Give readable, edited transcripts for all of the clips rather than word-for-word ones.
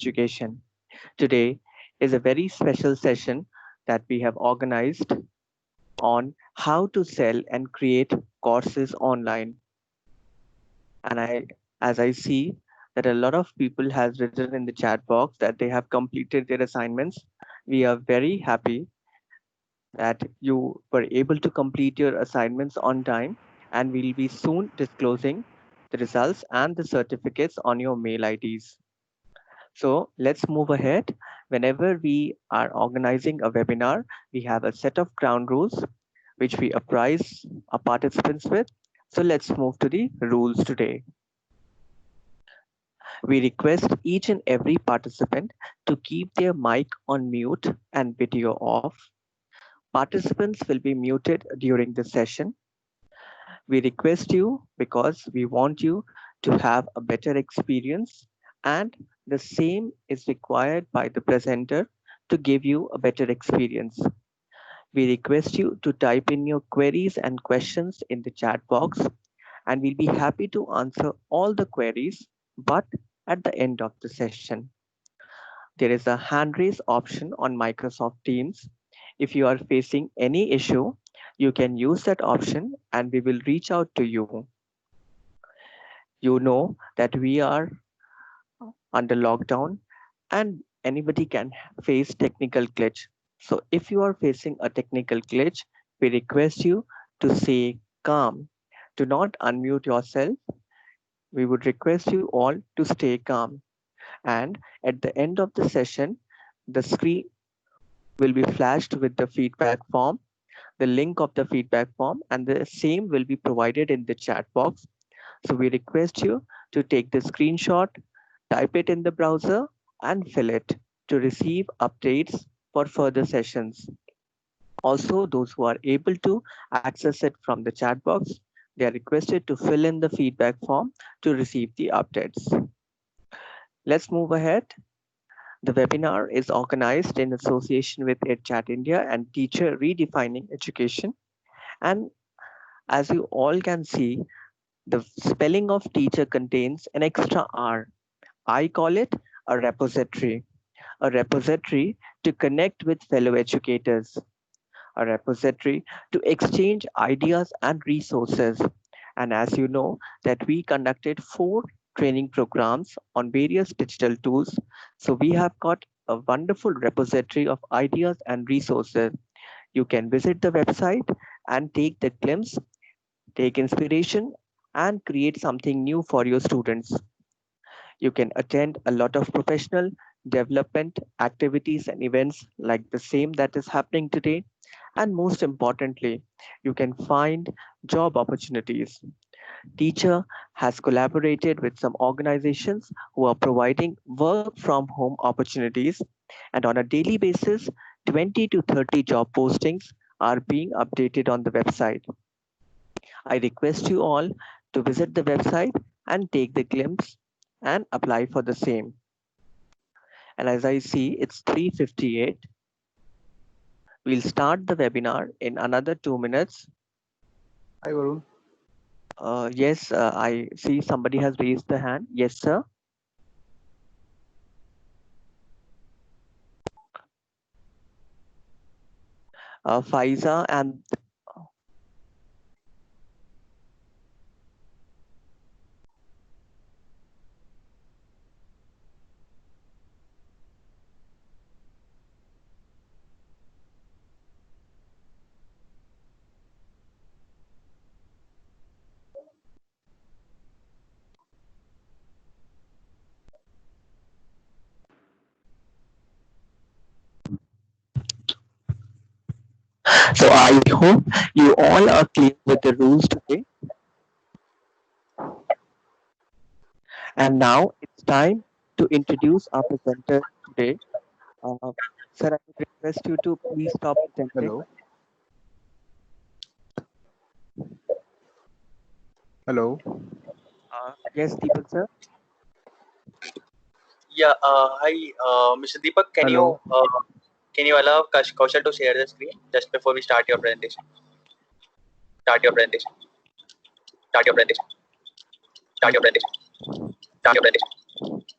education. Today is a very special session that we have organized on how to sell and create courses online. And as I see that a lot of people has written in the chat box that they have completed their assignments. We are very happy that you were able to complete your assignments on time, and we'll be soon disclosing the results and the certificates on your mail IDs. So let's move ahead. Whenever we are organizing a webinar, we have a set of ground rules which we apprise our participants with. So let's move to the rules today. We request each and every participant to keep their mic on mute and video off. Participants will be muted during the session. We request you because we want you to have a better experience, and the same is required by the presenter to give you a better experience. We request you to type in your queries and questions in the chat box, and we'll be happy to answer all the queries, but at the end of the session. There is a hand raise option on Microsoft Teams. If you are facing any issue, you can use that option and we will reach out to you. You know that we are under lockdown and anybody can face technical glitch. So if you are facing a technical glitch, we request you to stay calm. Do not unmute yourself. We would request you all to stay calm. And at the end of the session, the screen will be flashed with the feedback form, the link of the feedback form, and the same will be provided in the chat box. So we request you to take the screenshot, type it in the browser, and fill it to receive updates for further sessions. Also, those who are able to access it from the chat box, they are requested to fill in the feedback form to receive the updates. Let's move ahead. The webinar is organized in association with EdChat India and Teacher Redefining Education. And as you all can see, the spelling of teacher contains an extra R. I call it a repository to connect with fellow educators, a repository to exchange ideas and resources. And as you know, that we conducted 4 training programs on various digital tools. So we have got a wonderful repository of ideas and resources. You can visit the website and take the glimpse, take inspiration, and create something new for your students. You can attend a lot of professional development activities and events like the same that is happening today. And most importantly, you can find job opportunities. Teacher has collaborated with some organizations who are providing work from home opportunities, and on a daily basis, 20 to 30 job postings are being updated on the website. I request you all to visit the website and take the glimpse and apply for the same. And as I see, it's 3:58. We'll start the webinar in another 2 minutes. Hi, Varun. Yes, I see somebody has raised the hand. Yes, sir. Faiza and so I hope you all are clear with the rules today. And now it's time to introduce our presenter today. Uh, Sir, I would request you to please stop presenting. Hello. Hello. Yes, Deepak sir. Yeah, hi, Mr. Deepak. Hello. Can you allow Kaushal to share the screen just before we start your presentation? Start your presentation. Start your presentation. Start your presentation. Start your presentation.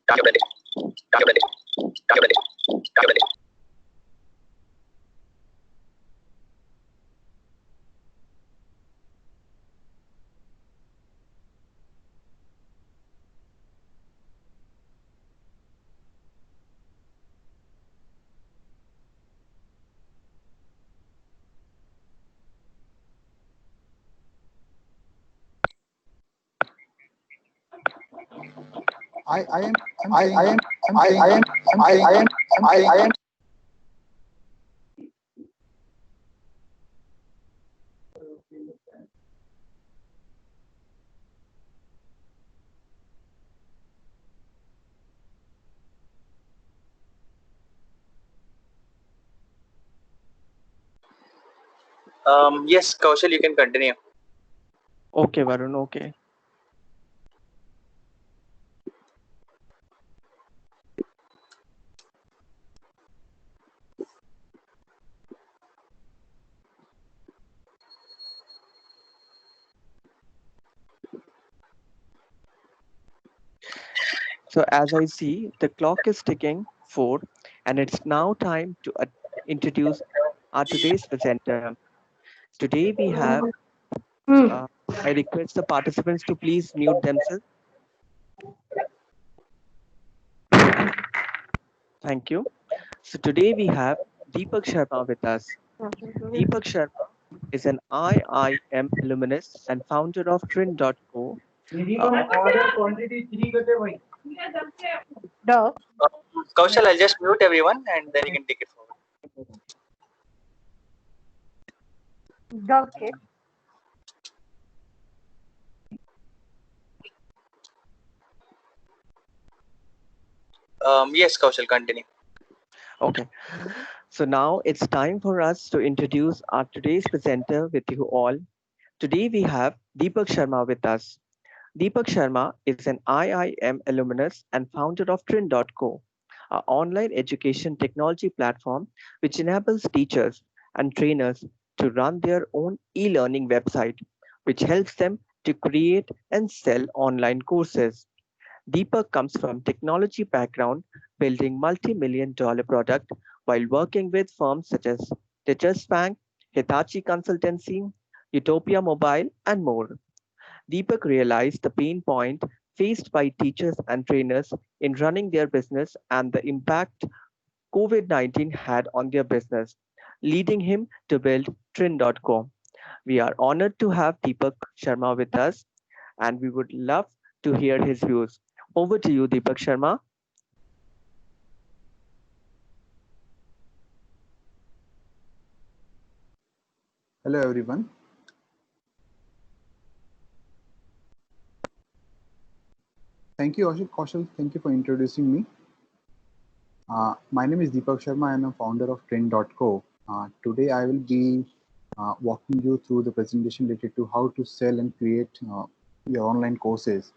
Start your presentation. Start your presentation. Yes, Kaushal, you can continue. Okay, Varun, okay. So as I see, the clock is ticking 4, and it's now time to introduce our today's presenter. Today we have, I request the participants to please mute themselves. Thank you. So today we have Deepak Sharma with us. Deepak Sharma is an IIM alumnus and founder of Trin.co. Kaushal, I'll just mute everyone and then you can take it forward. Okay. Yes, Kaushal, continue. Okay. So now it's time for us to introduce our today's presenter with you all. Today we have Deepak Sharma with us. Deepak Sharma is an IIM alumnus and founder of Trin.co, an online education technology platform which enables teachers and trainers to run their own e-learning website, which helps them to create and sell online courses. Deepak comes from technology background, building multi-million dollar product while working with firms such as Teachers Bank, Hitachi Consultancy, Utopia Mobile, and more. Deepak realized the pain point faced by teachers and trainers in running their business and the impact COVID-19 had on their business, leading him to build Trin.co. We are honored to have Deepak Sharma with us, and we would love to hear his views. Over to you, Deepak Sharma. Hello, everyone. Thank you, Kaushal. Thank you for introducing me. My name is Deepak Sharma and I'm founder of Trend.co. Today, I will be walking you through the presentation related to how to sell and create your online courses.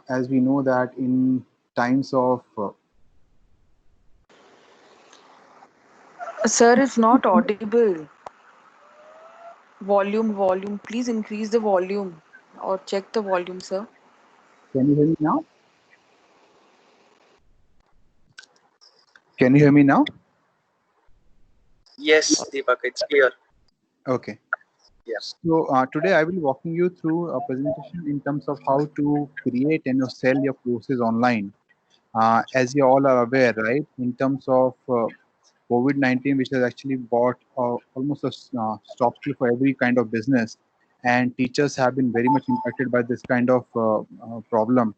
As we know that in times of Sir, it's not audible. Volume. Please increase the volume or check the volume, sir. can you hear me now? Can you hear me now? Yes, Deepak, it's clear. Okay. Yes. So today I will be walking you through a presentation in terms of how to create and sell your courses online. As you all are aware, right, in terms of COVID-19, which has actually brought almost a stop for every kind of business, and teachers have been very much impacted by this kind of problem.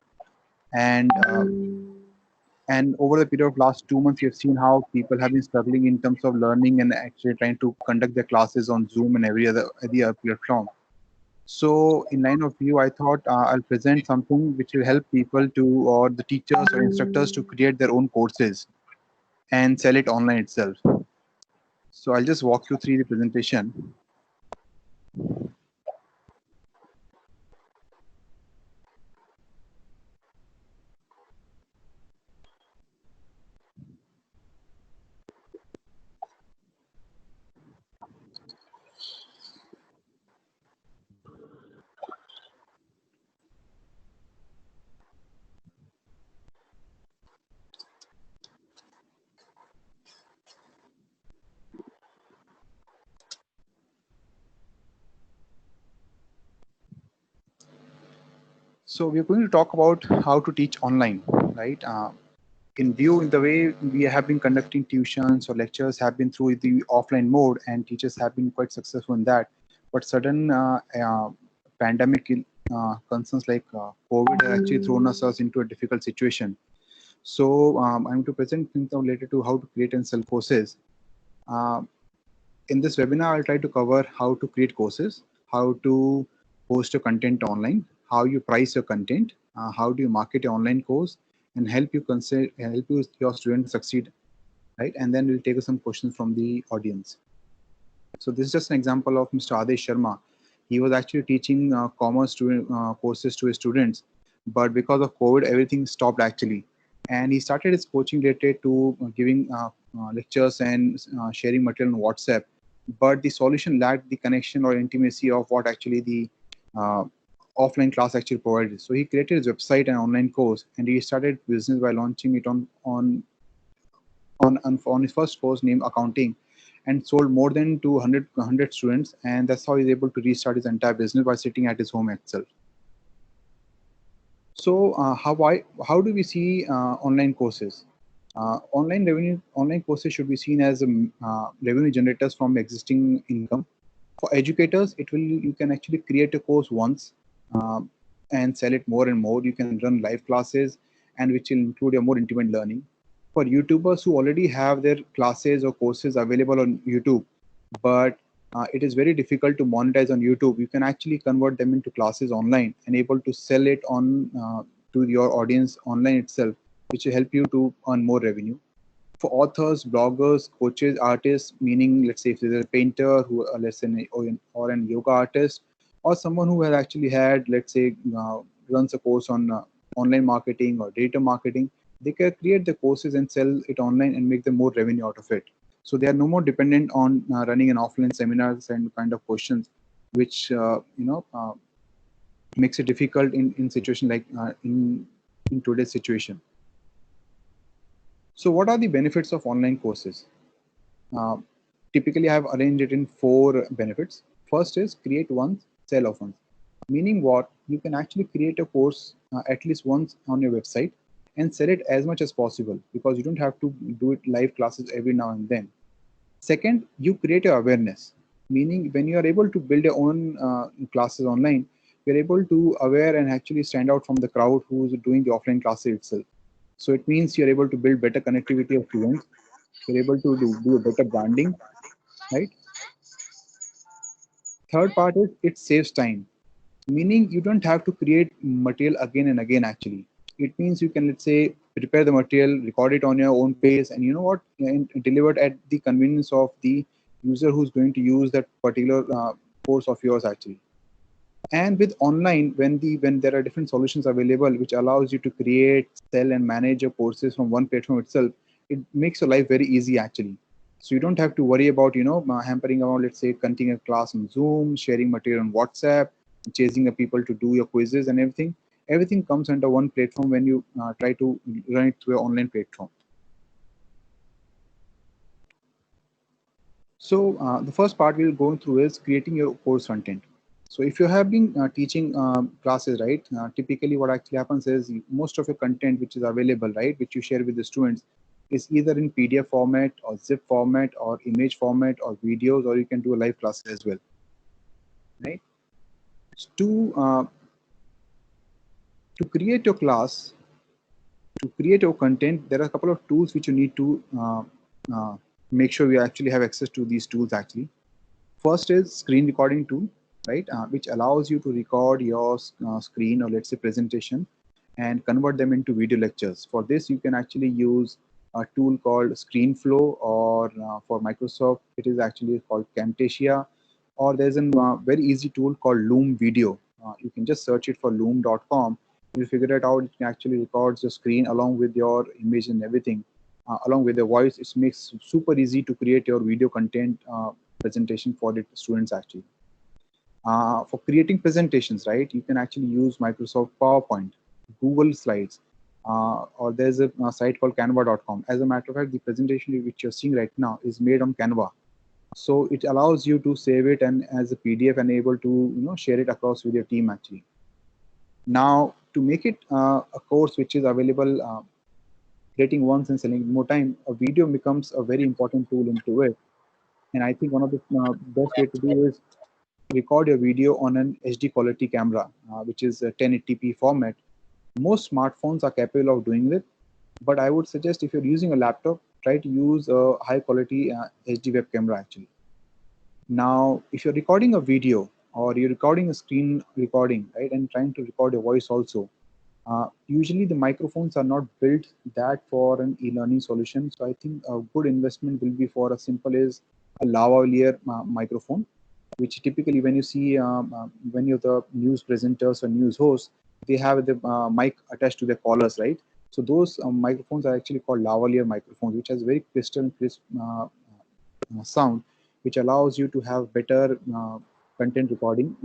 And over the period of last 2 months, you've seen how people have been struggling in terms of learning and actually trying to conduct their classes on Zoom and every other platform. So in line of view, I thought I'll present something which will help people to, or the teachers or instructors to create their own courses and sell it online itself. So I'll just walk you through the presentation. So we're going to talk about how to teach online, right? In the way we have been conducting tuitions or lectures have been through the offline mode, and teachers have been quite successful in that. But sudden pandemic concerns like COVID has actually thrown us into a difficult situation. So I'm going to present things now related to how to create and sell courses. In this webinar, I'll try to cover how to create courses, how to post your content online, how you price your content, how do you market your online course, and help you your students succeed, right? And then we'll take some questions from the audience. So this is just an example of Mr. Adesh Sharma. He was actually teaching commerce courses to his students, but because of COVID, everything stopped actually. And he started his coaching related to giving lectures and sharing material on WhatsApp. But the solution lacked the connection or intimacy of what actually the uh, offline class actually provided. So he created his website and online course, and he started business by launching it on his first course named accounting, and sold more than 200 students, and that's how he's able to restart his entire business by sitting at his home itself. So how do we see online courses? Online courses should be seen as revenue generators from existing income. For educators, you can actually create a course once and sell it more and more. You can run live classes, and which will include a more intimate learning. For YouTubers who already have their classes or courses available on YouTube, but it is very difficult to monetize on YouTube, you can actually convert them into classes online and able to sell it on to your audience online itself, which will help you to earn more revenue. For authors, bloggers, coaches, artists, meaning let's say if there's a painter who, let's say, or an yoga artist, or someone who has actually had, let's say, runs a course on online marketing or data marketing, they can create the courses and sell it online and make them more revenue out of it. So they are no more dependent on running an offline seminars and kind of questions, which makes it difficult in situation like in today's situation. So what are the benefits of online courses? Typically, I have arranged it in 4 benefits. First is create once, sell often. Meaning what? You can actually create a course at least once on your website and sell it as much as possible, because you don't have to do it live classes every now and then. Second, you create your awareness. Meaning when you are able to build your own classes online, you're able to aware and actually stand out from the crowd who's doing the offline classes itself. So it means you're able to build better connectivity of students. You're able to do a better branding, right? Third part is it saves time, meaning you don't have to create material again and again actually. It means you can, let's say, prepare the material, record it on your own pace, and you know what, and deliver it at the convenience of the user who's going to use that particular course of yours actually. And with online, when there are different solutions available which allows you to create, sell, and manage your courses from one platform itself, it makes your life very easy actually. So you don't have to worry about hampering around, let's say, continuing a class on Zoom, sharing material on WhatsApp, chasing the people to do your quizzes and everything. Everything comes under one platform when you try to run it through an online platform. So the first part we'll go through is creating your course content. So if you have been teaching classes, right, typically what actually happens is most of your content which is available, right, which you share with the students, is either in PDF format or zip format or image format or videos, or you can do a live class as well, right? So to create your class, to create your content, there are a couple of tools which you need to make sure you actually have access to these tools actually. First is screen recording tool, right, which allows you to record your screen or let's say presentation and convert them into video lectures. For this, you can actually use a tool called ScreenFlow, or for Microsoft, it is actually called Camtasia, or there's a very easy tool called Loom Video. You can just search it for loom.com. You'll figure it out. It can actually records your screen along with your image and everything, along with the voice. It makes it super easy to create your video content presentation for the students actually. For creating presentations, right, you can actually use Microsoft PowerPoint, Google Slides, or there's a site called canva.com. As a matter of fact, the presentation which you're seeing right now is made on Canva. So it allows you to save it and as a PDF and able to share it across with your team actually. Now to make it a course which is available, creating once and selling more time, a video becomes a very important tool into it. And I think one of the best way to do is record your video on an HD quality camera, which is a 1080p format. Most smartphones are capable of doing it, but I would suggest if you're using a laptop, try to use a high quality HD web camera actually. Now, if you're recording a video or you're recording a screen recording, right, and trying to record your voice also, usually the microphones are not built that for an e-learning solution. So I think a good investment will be for a simple as a lavalier microphone, which typically when you see many of the news presenters or news hosts, they have the mic attached to their collars, right? So those microphones are actually called lavalier microphones, which has very crystal and crisp sound, which allows you to have better content recording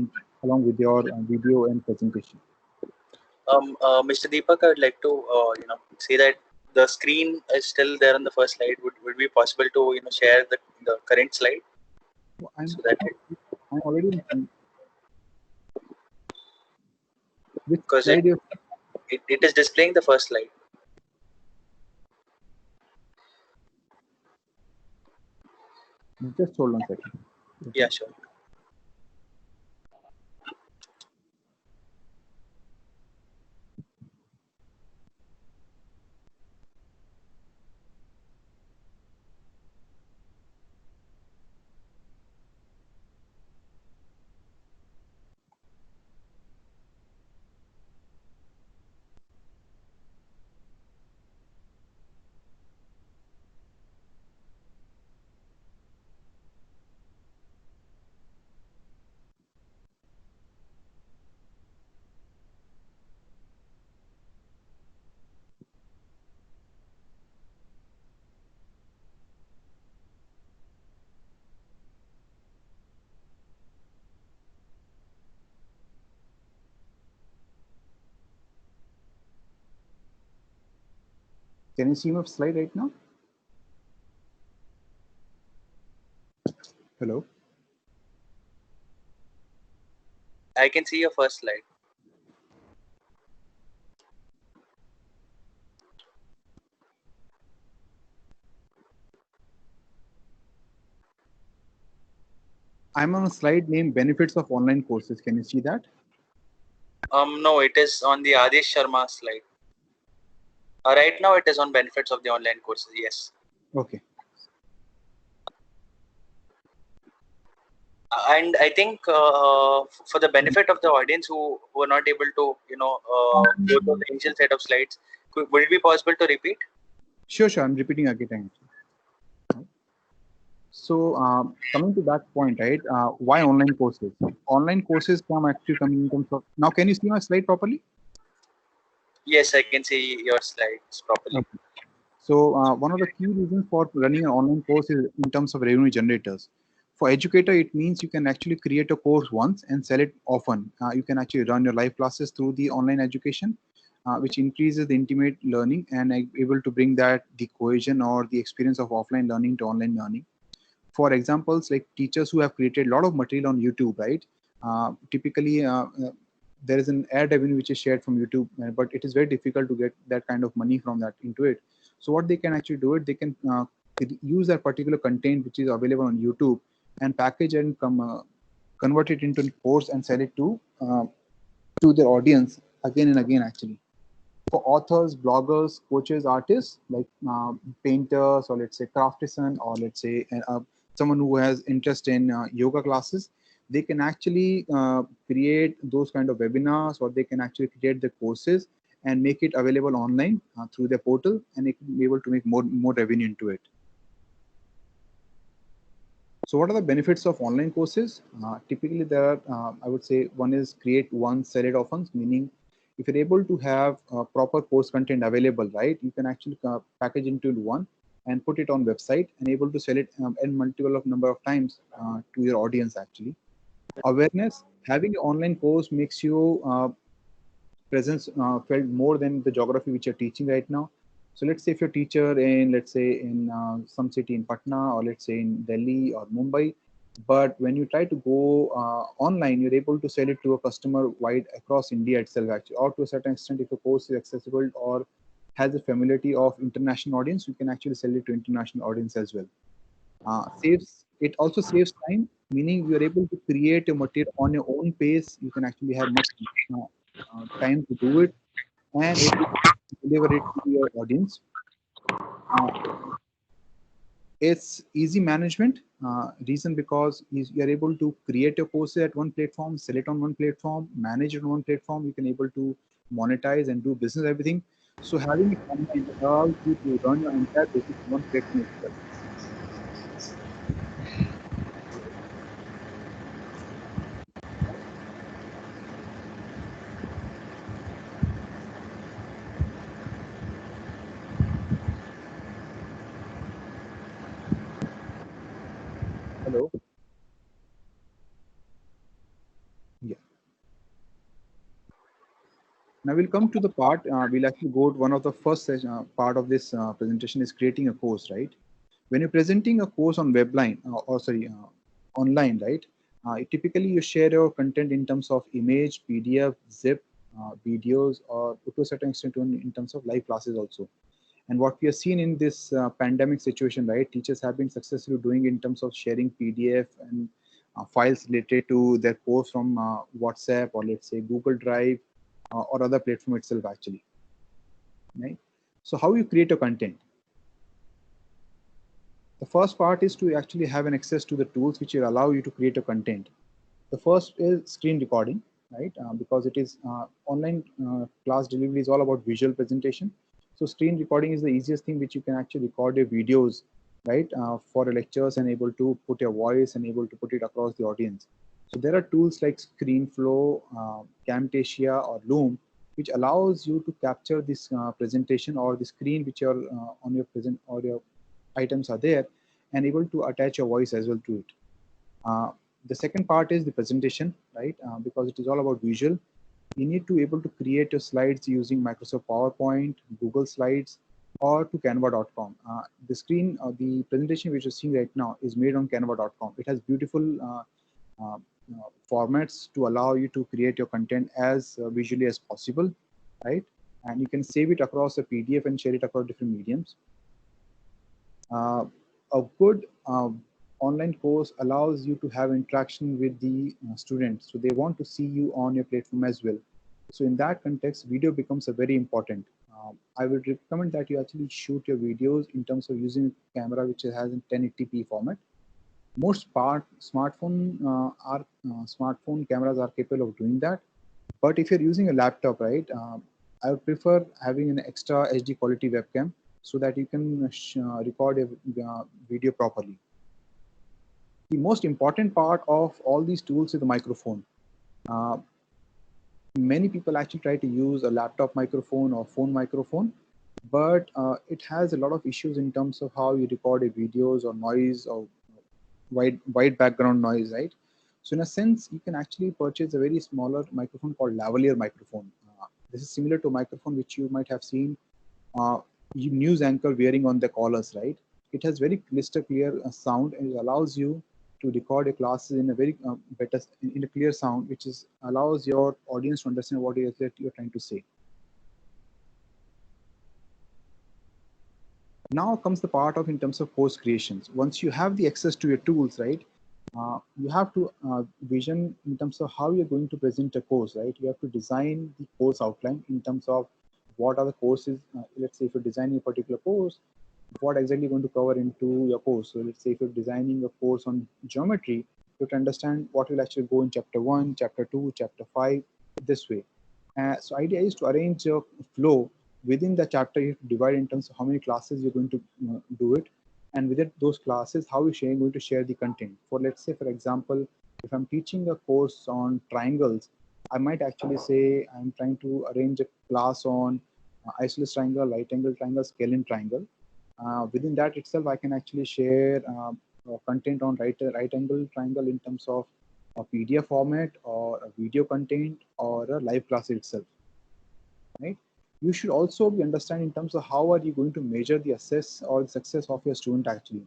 along with your video and presentation. Mr. Deepak, I would like to say that the screen is still there on the first slide. Would it be possible to share the current slide? I'm, So that I'm already in which because slide you it is displaying the first slide. just hold on a second. Yeah, sure. Can you see my slide right now? Hello. I can see your first slide. I'm on a slide named Benefits of Online Courses. Can you see that? No, it is on the Adish Sharma slide. Right now, it is on benefits of the online courses. Yes. Okay. And I think for the benefit of the audience who were not able to go to the initial set of slides, would it be possible to repeat? Sure. I'm repeating again. So coming to that point, right? Why online courses? Online courses come actually coming in terms of. Now, can you see my slide properly? Yes, I can see your slides properly. Okay. So one of the key reasons for running an online course is in terms of revenue generators. For educator, it means you can actually create a course once and sell it often. You can actually run your live classes through the online education, which increases the intimate learning and able to bring that the cohesion or the experience of offline learning to online learning. For examples, like teachers who have created a lot of material on YouTube, right? Typically, there is an ad revenue which is shared from YouTube, but it is very difficult to get that kind of money from that into it. So what they can actually do it, they can use that particular content which is available on YouTube and package and convert it into a course and sell it to their audience again and again actually. For authors, bloggers, coaches, artists like painters or let's say craftsmen or let's say someone who has interest in yoga classes, they can actually create those kind of webinars or they can actually create the courses and make it available online through their portal, and they can be able to make more revenue into it. So what are the benefits of online courses? Typically there are, I would say one is create one, sell it often, meaning if you're able to have proper course content available, right, you can actually package into one and put it on website and able to sell it in multiple of number of times to your audience actually. Awareness, having an online course makes you presence felt more than the geography which you're teaching right now. So let's say if you're a teacher in, let's say in some city in Patna or let's say in Delhi or Mumbai, but when you try to go online, you're able to sell it to a customer wide across India itself actually, or to a certain extent if a course is accessible or has a familiarity of international audience, you can actually sell it to international audience as well. It also saves time meaning you are able to create a material on your own pace. You can actually have much time to do it and able to deliver it to your audience. Uh, it's easy management. Reason because you are able to create your courses at one platform, sell it on one platform, manage it on one platform. You can able to monetize and do business everything. So having a content allows you to run your entire business on one platform itself. Hello. Yeah. Now we'll come to the part. We'll actually go to one of the first part of this presentation is creating a course, right? When you're presenting a course on webline or sorry online, right? Typically you share your content in terms of image, PDF, zip, videos, or to a certain extent in terms of live classes also. And what we have seen in this pandemic situation, right? Teachers have been successfully doing in terms of sharing PDF and files related to their course from WhatsApp or let's say Google Drive or other platform itself actually, right? So how you create a content? The first part is to actually have an access to the tools which will allow you to create a content. The first is screen recording, right? Because it is online class delivery is all about visual presentation. So screen recording is the easiest thing which you can actually record your videos, right? For your lectures and able to put your voice and able to put it across the audience. So there are tools like ScreenFlow, Camtasia or Loom, which allows you to capture this presentation or the screen which are on your present or your items are there and able to attach your voice as well to it. The second part is the presentation, right? Because it is all about visual. You need to able to create your slides using Microsoft PowerPoint, Google Slides, or to Canva.com. The presentation which you're seeing right now is made on Canva.com. It has beautiful formats to allow you to create your content as visually as possible, right? And you can save it across a PDF and share it across different mediums. A good online course allows you to have interaction with the students. So they want to see you on your platform as well. So in that context, video becomes a very important. I would recommend that you actually shoot your videos in terms of using a camera which has a 1080p format. Most smartphone cameras are capable of doing that. But if you're using a laptop, right, I would prefer having an extra HD quality webcam so that you can record a video properly. The most important part of all these tools is the microphone. Many people actually try to use a laptop microphone or phone microphone, but it has a lot of issues in terms of how you record a videos or noise or white background noise, right? So in a sense, you can actually purchase a very smaller microphone called lavalier microphone. This is similar to a microphone which you might have seen news anchor wearing on the collars, right? It has very crystal clear sound and it allows you to record your classes in a very better, in a clear sound, which is allows your audience to understand what it is that you're trying to say. Now comes the part of in terms of course creations. Once you have the access to your tools, right? You have to vision in terms of how you're going to present a course, right? You have to design the course outline in terms of what are the courses. Let's say if you're designing a particular course, what exactly going to cover into your course. So let's say if you're designing a course on geometry, you have to understand what will actually go in chapter 1, chapter 2, chapter 5, this way. So idea is to arrange your flow within the chapter. You have to divide in terms of how many classes you're going to do it, and within those classes, how you're going to share the content. For let's say, for example, if I'm teaching a course on triangles, I might actually say I'm trying to arrange a class on isosceles triangle, right angle triangle, scalene triangle. Within that itself, I can actually share content on right angle triangle in terms of a PDF format or a video content or a live class itself, right? You should also be understanding in terms of how are you going to measure the assess or the success of your student actually.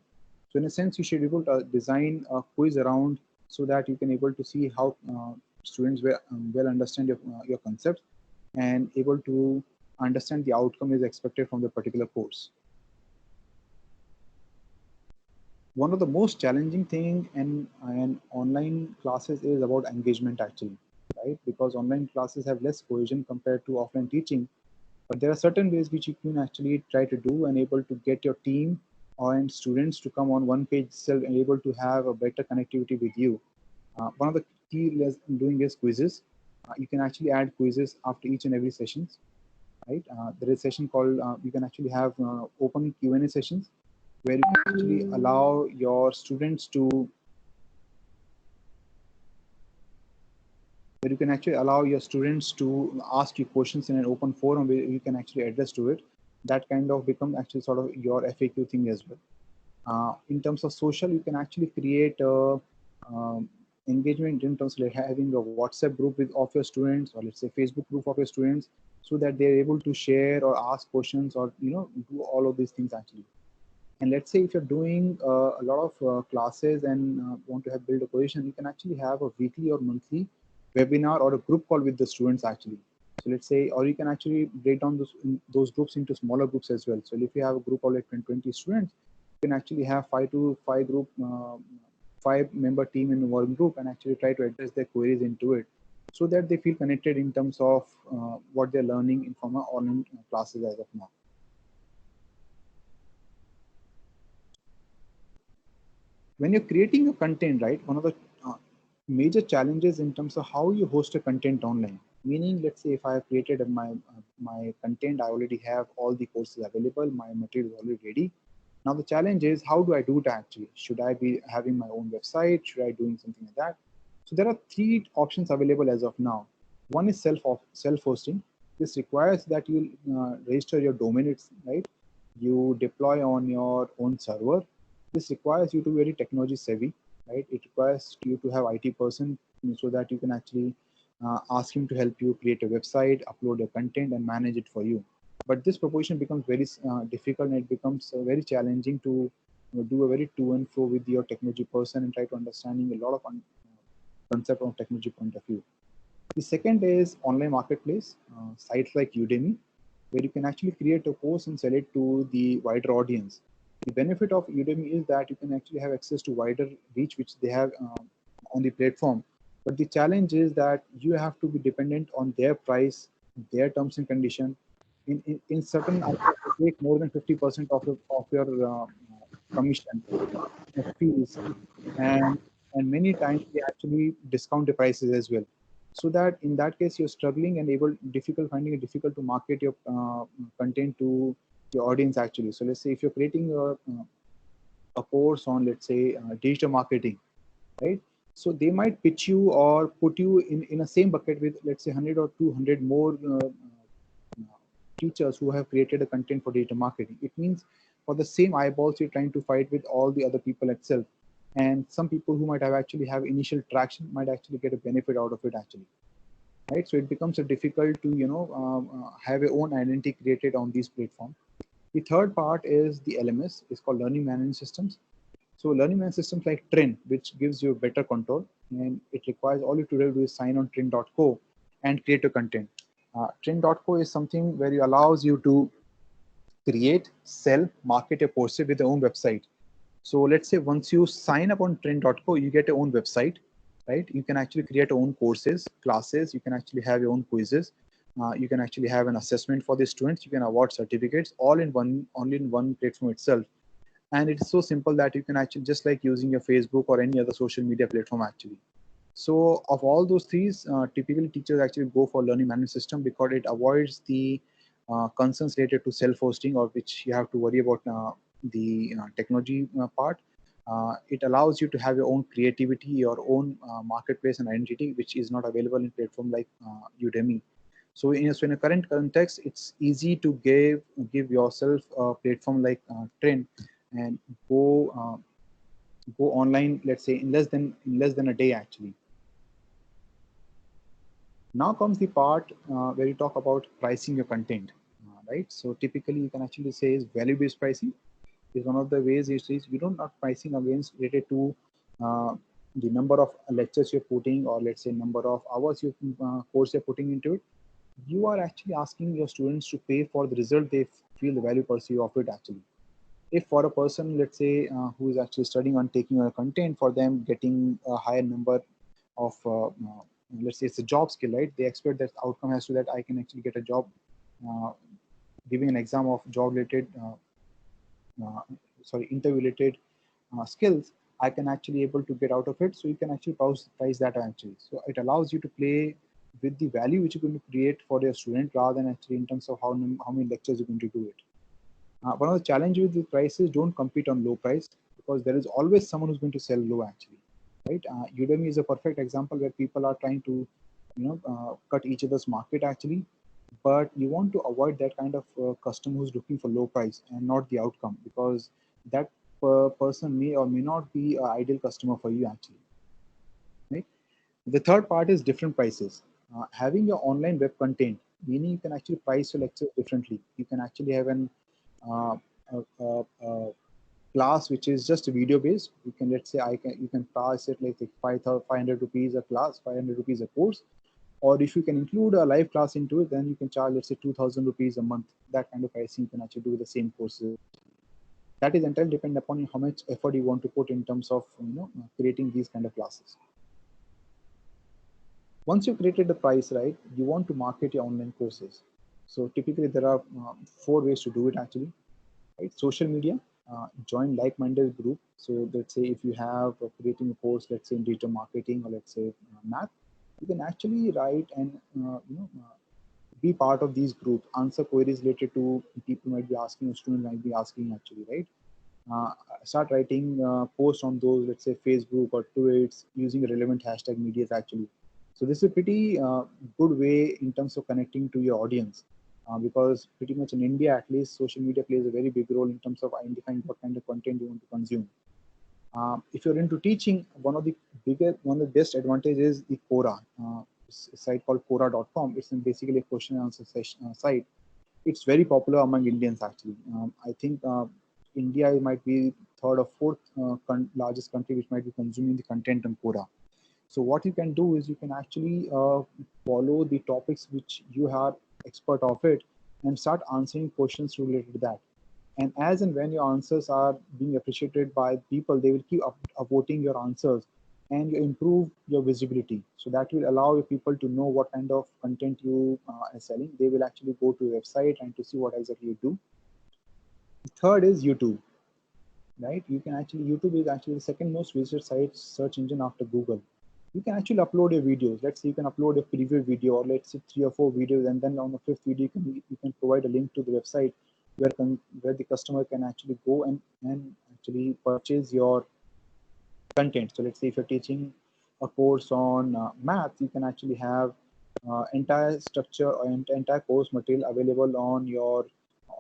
So in a sense, you should be able to design a quiz around so that you can able to see how students well understand your concepts and able to understand the outcome is expected from the particular course. One of the most challenging thing in online classes is about engagement actually, right? Because online classes have less cohesion compared to offline teaching, but there are certain ways which you can actually try to do and able to get your team and students to come on one page itself and able to have a better connectivity with you. One of the key doing is quizzes. You can actually add quizzes after each and every sessions, right? There is a session called, you can actually have open Q&A sessions where you can actually allow your students to, ask you questions in an open forum where you can actually address to it. That kind of become actually sort of your FAQ thing as well. In terms of social, you can actually create a engagement in terms of like having a WhatsApp group of your students, or let's say Facebook group of your students, so that they're able to share or ask questions or do all of these things actually. And let's say if you're doing a lot of classes and want to have build a position, you can actually have a weekly or monthly webinar or a group call with the students actually. So let's say, or you can actually break down those groups into smaller groups as well. So if you have a group of like 20 students, you can actually have 5 member team in one group and actually try to address their queries into it, so that they feel connected in terms of what they're learning in from online classes as of now. When you're creating a content, right, one of the major challenges in terms of how you host a content online. Meaning, let's say if I have created my content, I already have all the courses available, my material is already ready. Now the challenge is, how do I do it actually? Should I be having my own website? Should I doing something like that? So there are 3 options available as of now. One is self-hosting. This requires that you register your domain, right? You deploy on your own server. This requires you to be very technology savvy, right? It requires you to have IT person so that you can actually ask him to help you create a website, upload your content, and manage it for you. But this proposition becomes very difficult, and it becomes very challenging to do a very to and fro with your technology person and try to understanding a lot of concept from technology point of view. The second is online marketplace, sites like Udemy, where you can actually create a course and sell it to the wider audience. The benefit of Udemy is that you can actually have access to wider reach, which they have on the platform. But the challenge is that you have to be dependent on their price, their terms and condition. In certain items, they take more than 50% of your commission fees, and many times they actually discount the prices as well. So that in that case you're struggling and finding it difficult to market your content to your audience actually. So let's say if you're creating a course on, let's say, digital marketing, right? So they might pitch you or put you in a same bucket with, let's say, 100 or 200 more teachers who have created a content for digital marketing. It means for the same eyeballs, you're trying to fight with all the other people itself. And some people who might have actually have initial traction might actually get a benefit out of it actually, right? So it becomes a difficult to, have your own identity created on these platforms. The third part is the LMS. It's called Learning Management Systems. So learning management systems like Trin, which gives you better control, and it requires all you to do is sign on Trin.co and create a content. Trin.co is something where it allows you to create, sell, market a course with your own website. So let's say once you sign up on Trin.co, you get your own website, right? You can actually create your own courses, classes. You can actually have your own quizzes. You can actually have an assessment for the students. You can award certificates all in only in one platform itself. And it's so simple that you can actually just like using your Facebook or any other social media platform actually. So of all those three, typically teachers actually go for learning management system because it avoids the concerns related to self-hosting, or which you have to worry about the technology part. It allows you to have your own creativity, your own marketplace and identity, which is not available in platform like Udemy. So in a current context, it's easy to give yourself a platform like Trend and go online, let's say in less than a day actually. Now comes the part where you talk about pricing your content, right? So typically you can actually say is value-based pricing is one of the ways. Is we don't not pricing against related to the number of lectures you're putting, or let's say number of hours you course you're putting into it. You are actually asking your students to pay for the result they feel the value perceive of it actually. If for a person, let's say, who is actually studying on taking a content, for them getting a higher number of, let's say it's a job skill, right? They expect that outcome has to that I can actually get a job. Uh, Giving an exam of job related, interview related skills, I can actually able to get out of it. So you can actually price that actually. So it allows you to play with the value which you're going to create for your student rather than actually in terms of how many lectures you're going to do it. One of the challenges with the prices, don't compete on low price, because there is always someone who's going to sell low actually, right? Udemy is a perfect example where people are trying to, cut each other's market actually, but you want to avoid that kind of customer who's looking for low price and not the outcome, because that person may or may not be an ideal customer for you actually, right? The third part is different prices. Having your online web content, meaning you can actually price your lectures differently. You can actually have an uh, a class which is just video based. You can, let's say, you can price it like 500 rupees a class, 500 rupees a course. Or if you can include a live class into it, then you can charge, let's say, 2,000 rupees a month. That kind of pricing you can actually do with the same courses. That is entirely dependent upon how much effort you want to put in terms of creating these kind of classes. Once you've created the price, right, you want to market your online courses. So typically there are 4 ways to do it actually, right? Social media, join like-minded group. So let's say if you have creating a course, let's say in digital marketing or let's say math, you can actually write and be part of these groups, answer queries related to people might be asking, students might be asking actually, right? Uh, Start writing posts on those, let's say Facebook or tweets using relevant hashtag medias actually. So this is a pretty good way in terms of connecting to your audience, because pretty much in India, at least, social media plays a very big role in terms of identifying what kind of content you want to consume. If you're into teaching, one of the best advantages is the Quora. It's a site called Quora.com. It's basically a question and answer site. It's very popular among Indians actually. I think India might be third or fourth largest country which might be consuming the content on Quora. So what you can do is you can actually follow the topics which you are expert of it and start answering questions related to that. And as and when your answers are being appreciated by people, they will keep upvoting your answers and you improve your visibility. So that will allow your people to know what kind of content you are selling. They will actually go to your website and to see what exactly you do. Third is YouTube, right? You can actually, YouTube is actually the second most visited site search engine after Google. You can actually upload your videos. Let's say you can upload a preview video or let's say 3 or 4 videos, and then on the fifth video you can provide a link to the website where the customer can actually go and actually purchase your content. So let's say if you're teaching a course on math, you can actually have entire structure or entire course material available on your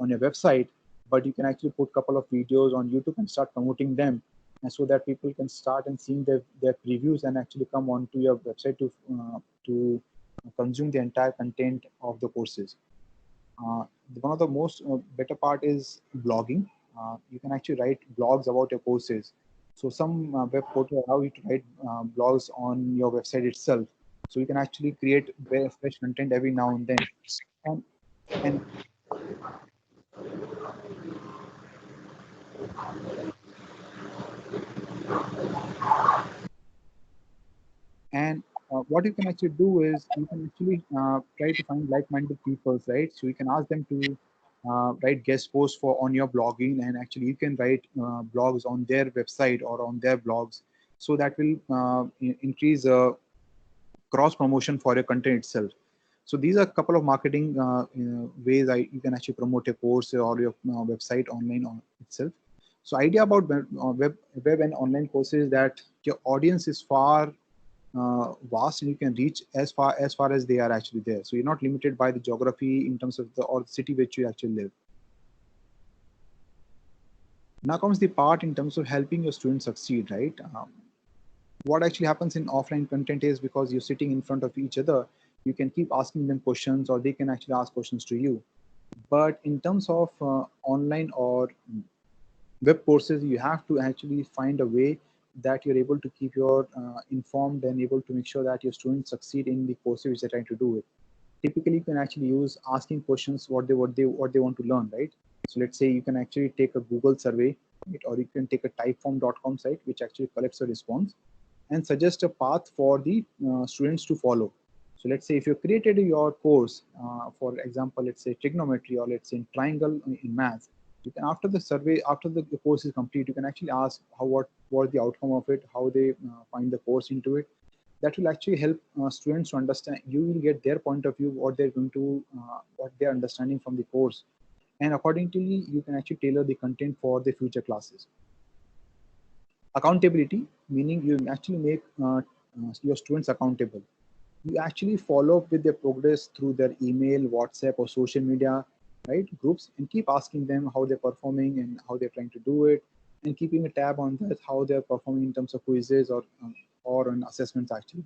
website, but you can actually put a couple of videos on YouTube and start promoting them, and so that people can start and seeing their previews and actually come onto your website to consume the entire content of the courses. Uh, One of the most better part is blogging. You can actually write blogs about your courses. So some web portal allow you to write blogs on your website itself. So you can actually create very fresh content every now and then. And and and what you can actually do is you can actually try to find like-minded people, right? So you can ask them to write guest posts for on your blogging, and actually you can write blogs on their website or on their blogs. So that will increase cross promotion for your content itself. So these are a couple of marketing ways you can actually promote your course or your website online on itself. So idea about web and online courses is that your audience is far vast and you can reach as far as they are actually there. So you're not limited by the geography in terms of the city which you actually live. Now comes the part in terms of helping your students succeed, right? What actually happens in offline content is because you're sitting in front of each other, you can keep asking them questions or they can actually ask questions to you. But in terms of online or web courses, you have to actually find a way that you're able to keep your informed and able to make sure that your students succeed in the courses which they're trying to do it. typically you can actually use asking questions what they want to learn, right? So let's say you can actually take a Google survey, right? Or you can take a typeform.com site which actually collects a response and suggest a path for the students to follow. So let's say if you created your course, for example, let's say trigonometry or let's say in triangle in math, you can after the survey, after the course is complete, you can actually ask what the outcome of it, how they find the course into it. That will actually help students to understand. You will get their point of view, what they're going to, what they're understanding from the course, and accordingly, you can actually tailor the content for the future classes. Accountability, meaning you actually make your students accountable. You actually follow up with their progress through their email, WhatsApp, or social media, right, groups, and keep asking them how they're performing and how they're trying to do it, and keeping a tab on that, how they're performing in terms of quizzes or on assessments actually.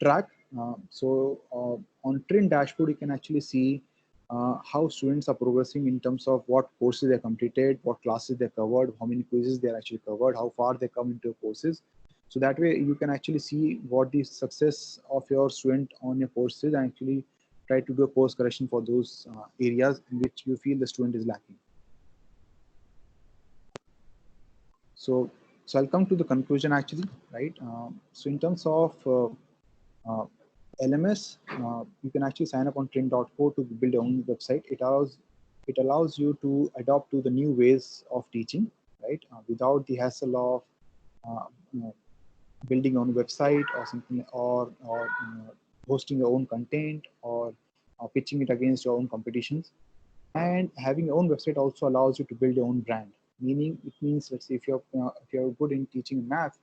Track. On Trend dashboard, you can actually see how students are progressing in terms of what courses they completed, what classes they covered, how many quizzes they actually covered, how far they come into courses. So that way you can actually see what the success of your student on your courses and actually try to do a course correction for those areas in which you feel the student is lacking. So I'll come to the conclusion actually, right? So in terms of uh, LMS, you can actually sign up on Trend.co to build your own website. It allows you to adopt to the new ways of teaching, right? Without the hassle of building your own website or something, or hosting your own content, or pitching it against your own competitions. And having your own website also allows you to build your own brand. Meaning, it means, let's say if you're good in teaching math,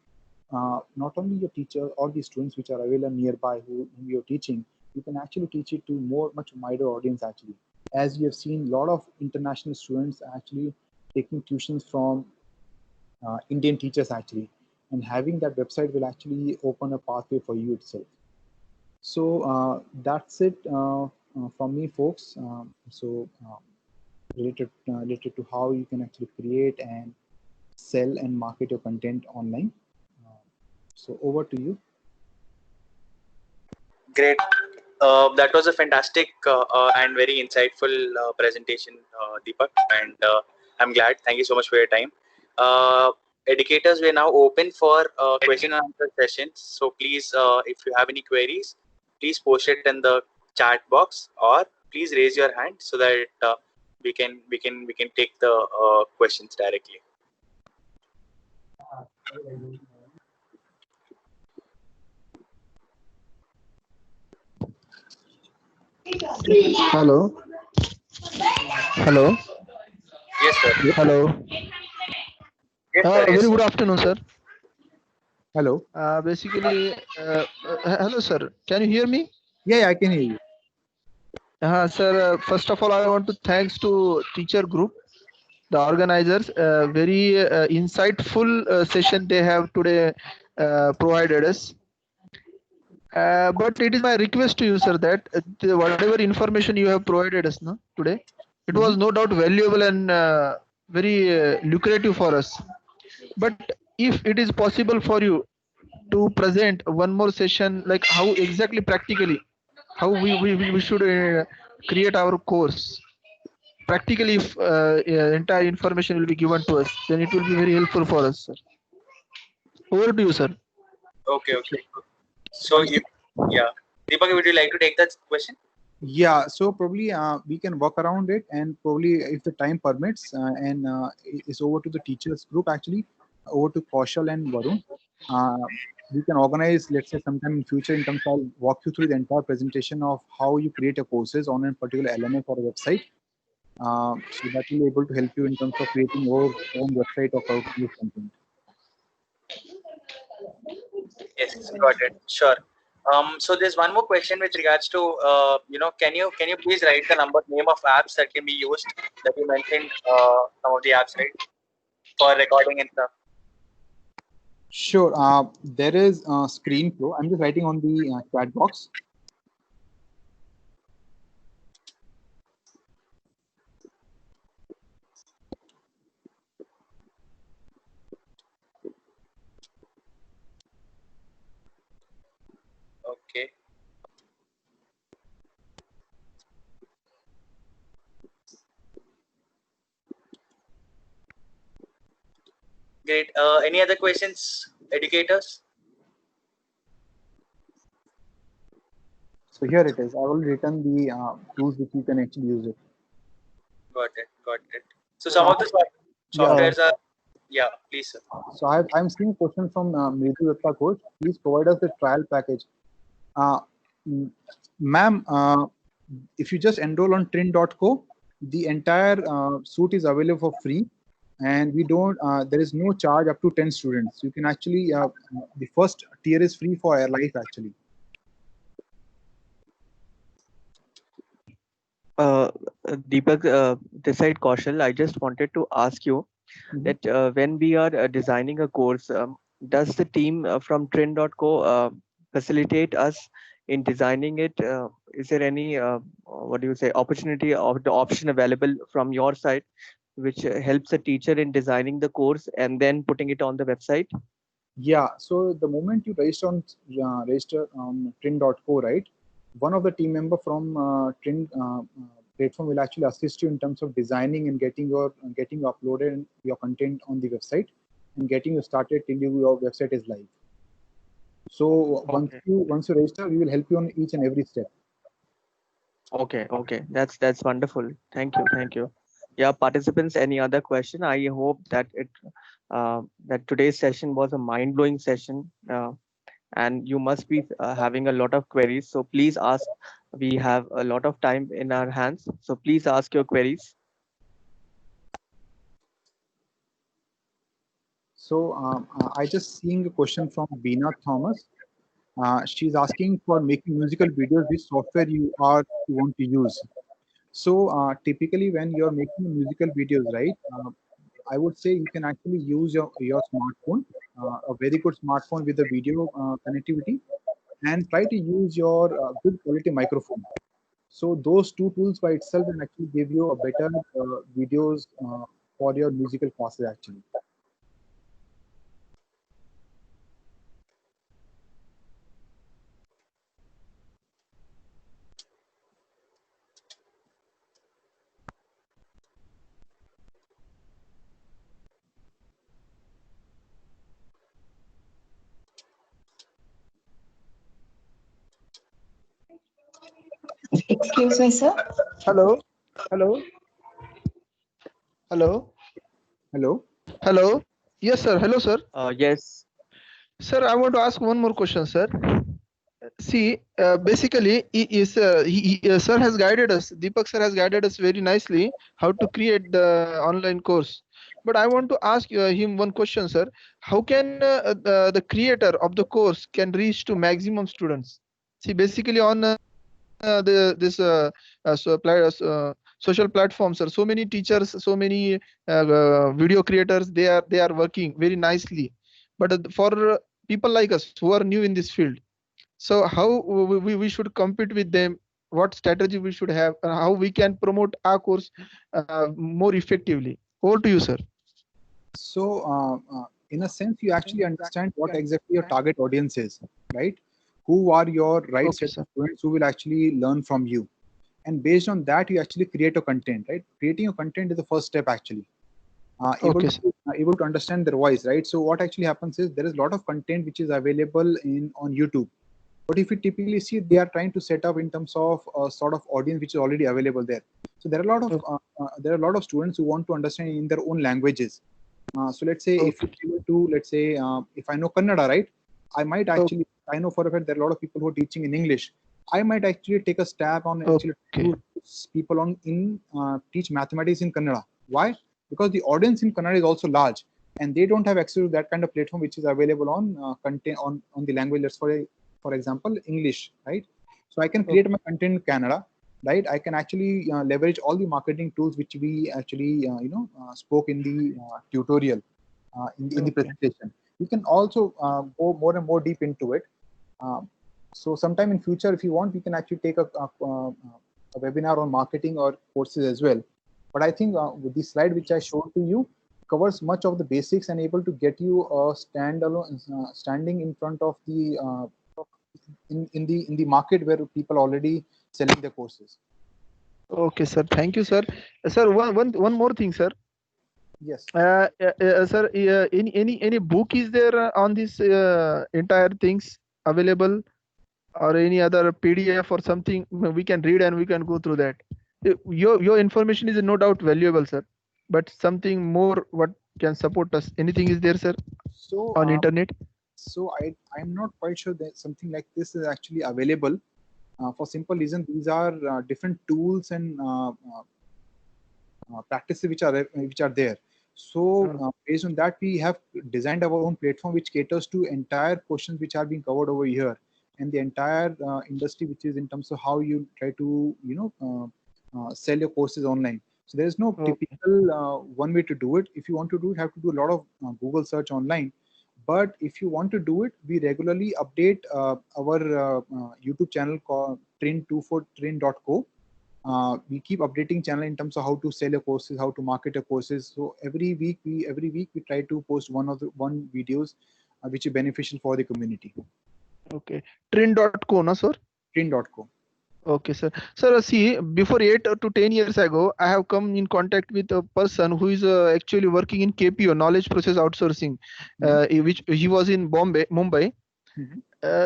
not only your teacher or the students which are available nearby whom you're teaching, you can actually teach it to much wider audience actually. As we have seen, a lot of international students are actually taking tuitions from Indian teachers actually, and having that website will actually open a pathway for you itself. So that's it from me, folks. Related to how you can actually create and sell and market your content online. So over to you. Great. That was a fantastic and very insightful presentation, Deepak. And I'm glad. Thank you so much for your time. Educators, we are now open for question and answer sessions. So please, if you have any queries, please post it in the chat box, or please raise your hand so that we can take the questions directly. Hello. Hello. Yes, sir. Hello. Yes, sir. Yes, Very sir. good afternoon, sir. Hello. Hello, sir. Can you hear me? Yeah, I can hear you. Sir. First of all, I want to thanks to teacher group, the organizers. Very insightful session they have today provided us. But it is my request to you, sir, that whatever information you have provided us today, it was no doubt valuable and very lucrative for us. But if it is possible for you to present one more session, like how exactly practically, how we should create our course, practically, if entire information will be given to us, then it will be very helpful for us, sir. Over to you, sir. Okay. So, yeah, Deepak, would you like to take that question? Yeah, so probably we can work around it, and probably if the time permits, and it's over to the teachers group actually, over to Kaushal and Varun. We can organize, let's say, sometime in future in terms of walk you through the entire presentation of how you create your courses on a particular LMS or a website. So that will be able to help you in terms of creating your own website or course content. Yes, got it. Sure. So there's one more question with regards to can you please write the name of apps that can be used, that you mentioned some of the apps, right, for recording and stuff. Sure. There is ScreenFlow. I'm just writing on the chat box. Okay. Great. Any other questions, educators? So here it is. I will written the tools which you can actually use it. Got it. Got it. So some of the Yeah. softwares are, yeah, please, sir. So I'm seeing a question from Mridu Dutta coach. Please provide us the trial package. Ma'am, if you just enroll on Trin.co, the entire suite is available for free, and we don't. There is no charge up to 10 students. You can actually the first tier is free for Air Life actually. Deepak, this side Kaushal, I just wanted to ask you that when we are designing a course, does the team from Trend.co facilitate us in designing it? Is there any, what do you say, opportunity or the option available from your side, which helps a teacher in designing the course and then putting it on the website? Yeah. So the moment you register on Trin.co, right? One of the team member from Trin platform will actually assist you in terms of designing and getting uploaded your content on the website and getting you started till your website is live. So once you register, we will help you on each and every step. Okay, that's wonderful. Thank you. Yeah, participants, any other question? I hope that that today's session was a mind-blowing session, and you must be having a lot of queries. So please ask. We have a lot of time in our hands, so please ask your queries. So I just seeing a question from Beena Thomas. She's asking for making musical videos, which software you want to use. So typically when you're making musical videos, right, I would say you can actually use your smartphone, a very good smartphone with a video connectivity, and try to use your good quality microphone. So those two tools by itself can actually give you a better videos for your musical classes actually. Excuse me, sir. Hello. Yes, sir. Hello, sir. Yes. Sir, I want to ask one more question, sir. See, basically, sir has guided us. Deepak sir has guided us very nicely how to create the online course. But I want to ask him one question, sir. How can the creator of the course can reach to maximum students? See, basically on social platforms, sir, so many teachers, so many video creators, they are working very nicely. But for people like us who are new in this field, so how we should compete with them, what strategy we should have, and how we can promote our course more effectively? Over to you, sir. So in a sense, you actually understand what exactly your target audience is, right? Who are your right set of students who will actually learn from you, and based on that you actually create a content, right? Creating a content is the first step actually. Able to understand their voice, right? So what actually happens is there is a lot of content which is available on YouTube, but if you typically see, they are trying to set up in terms of a sort of audience which is already available there. So there are a lot of students who want to understand in their own languages. So let's say if you're able to, let's say if I know Kannada, right, I might actually, I know for a fact there are a lot of people who are teaching in English. I might actually take a stab on actually people teach mathematics in Kannada. Why? Because the audience in Kannada is also large, and they don't have access to that kind of platform which is available on content on the language. Let's for example English, right? So I can create my content in Kannada, right? I can actually leverage all the marketing tools which we actually spoke in the tutorial in the presentation. You can also go more and more deep into it. So sometime in future, if you want, we can actually take a webinar on marketing or courses as well. But I think with the slide which I showed to you covers much of the basics and able to get you a standing in front of the in the market where people already selling their courses. Okay, sir. Thank you, sir. Sir, one more thing, sir. Yes. Sir, any book is there on this entire things available, or any other PDF or something we can read and we can go through that? Your information is no doubt valuable, sir, but something more what can support us? Anything is there, sir, So on internet? so I'm not quite sure that something like this is actually available. For simple reason, these are different tools and practices which are there. So based on that, we have designed our own platform which caters to entire questions which are being covered over here, and the entire industry which is in terms of how you try to sell your courses online. So there is no Okay. typical one way to do it. If you want to do it, you have to do a lot of Google search online. But if you want to do it, we regularly update our YouTube channel called train24train.co. We keep updating channel in terms of how to sell your courses, how to market your courses. So every week we try to post one videos which is beneficial for the community. Okay. Train.co, no, sir? Train.co. Okay, sir. Sir, see, before 8 to 10 years ago, I have come in contact with a person who is actually working in KPO, Knowledge Process Outsourcing, which he was in Mumbai. Mhm.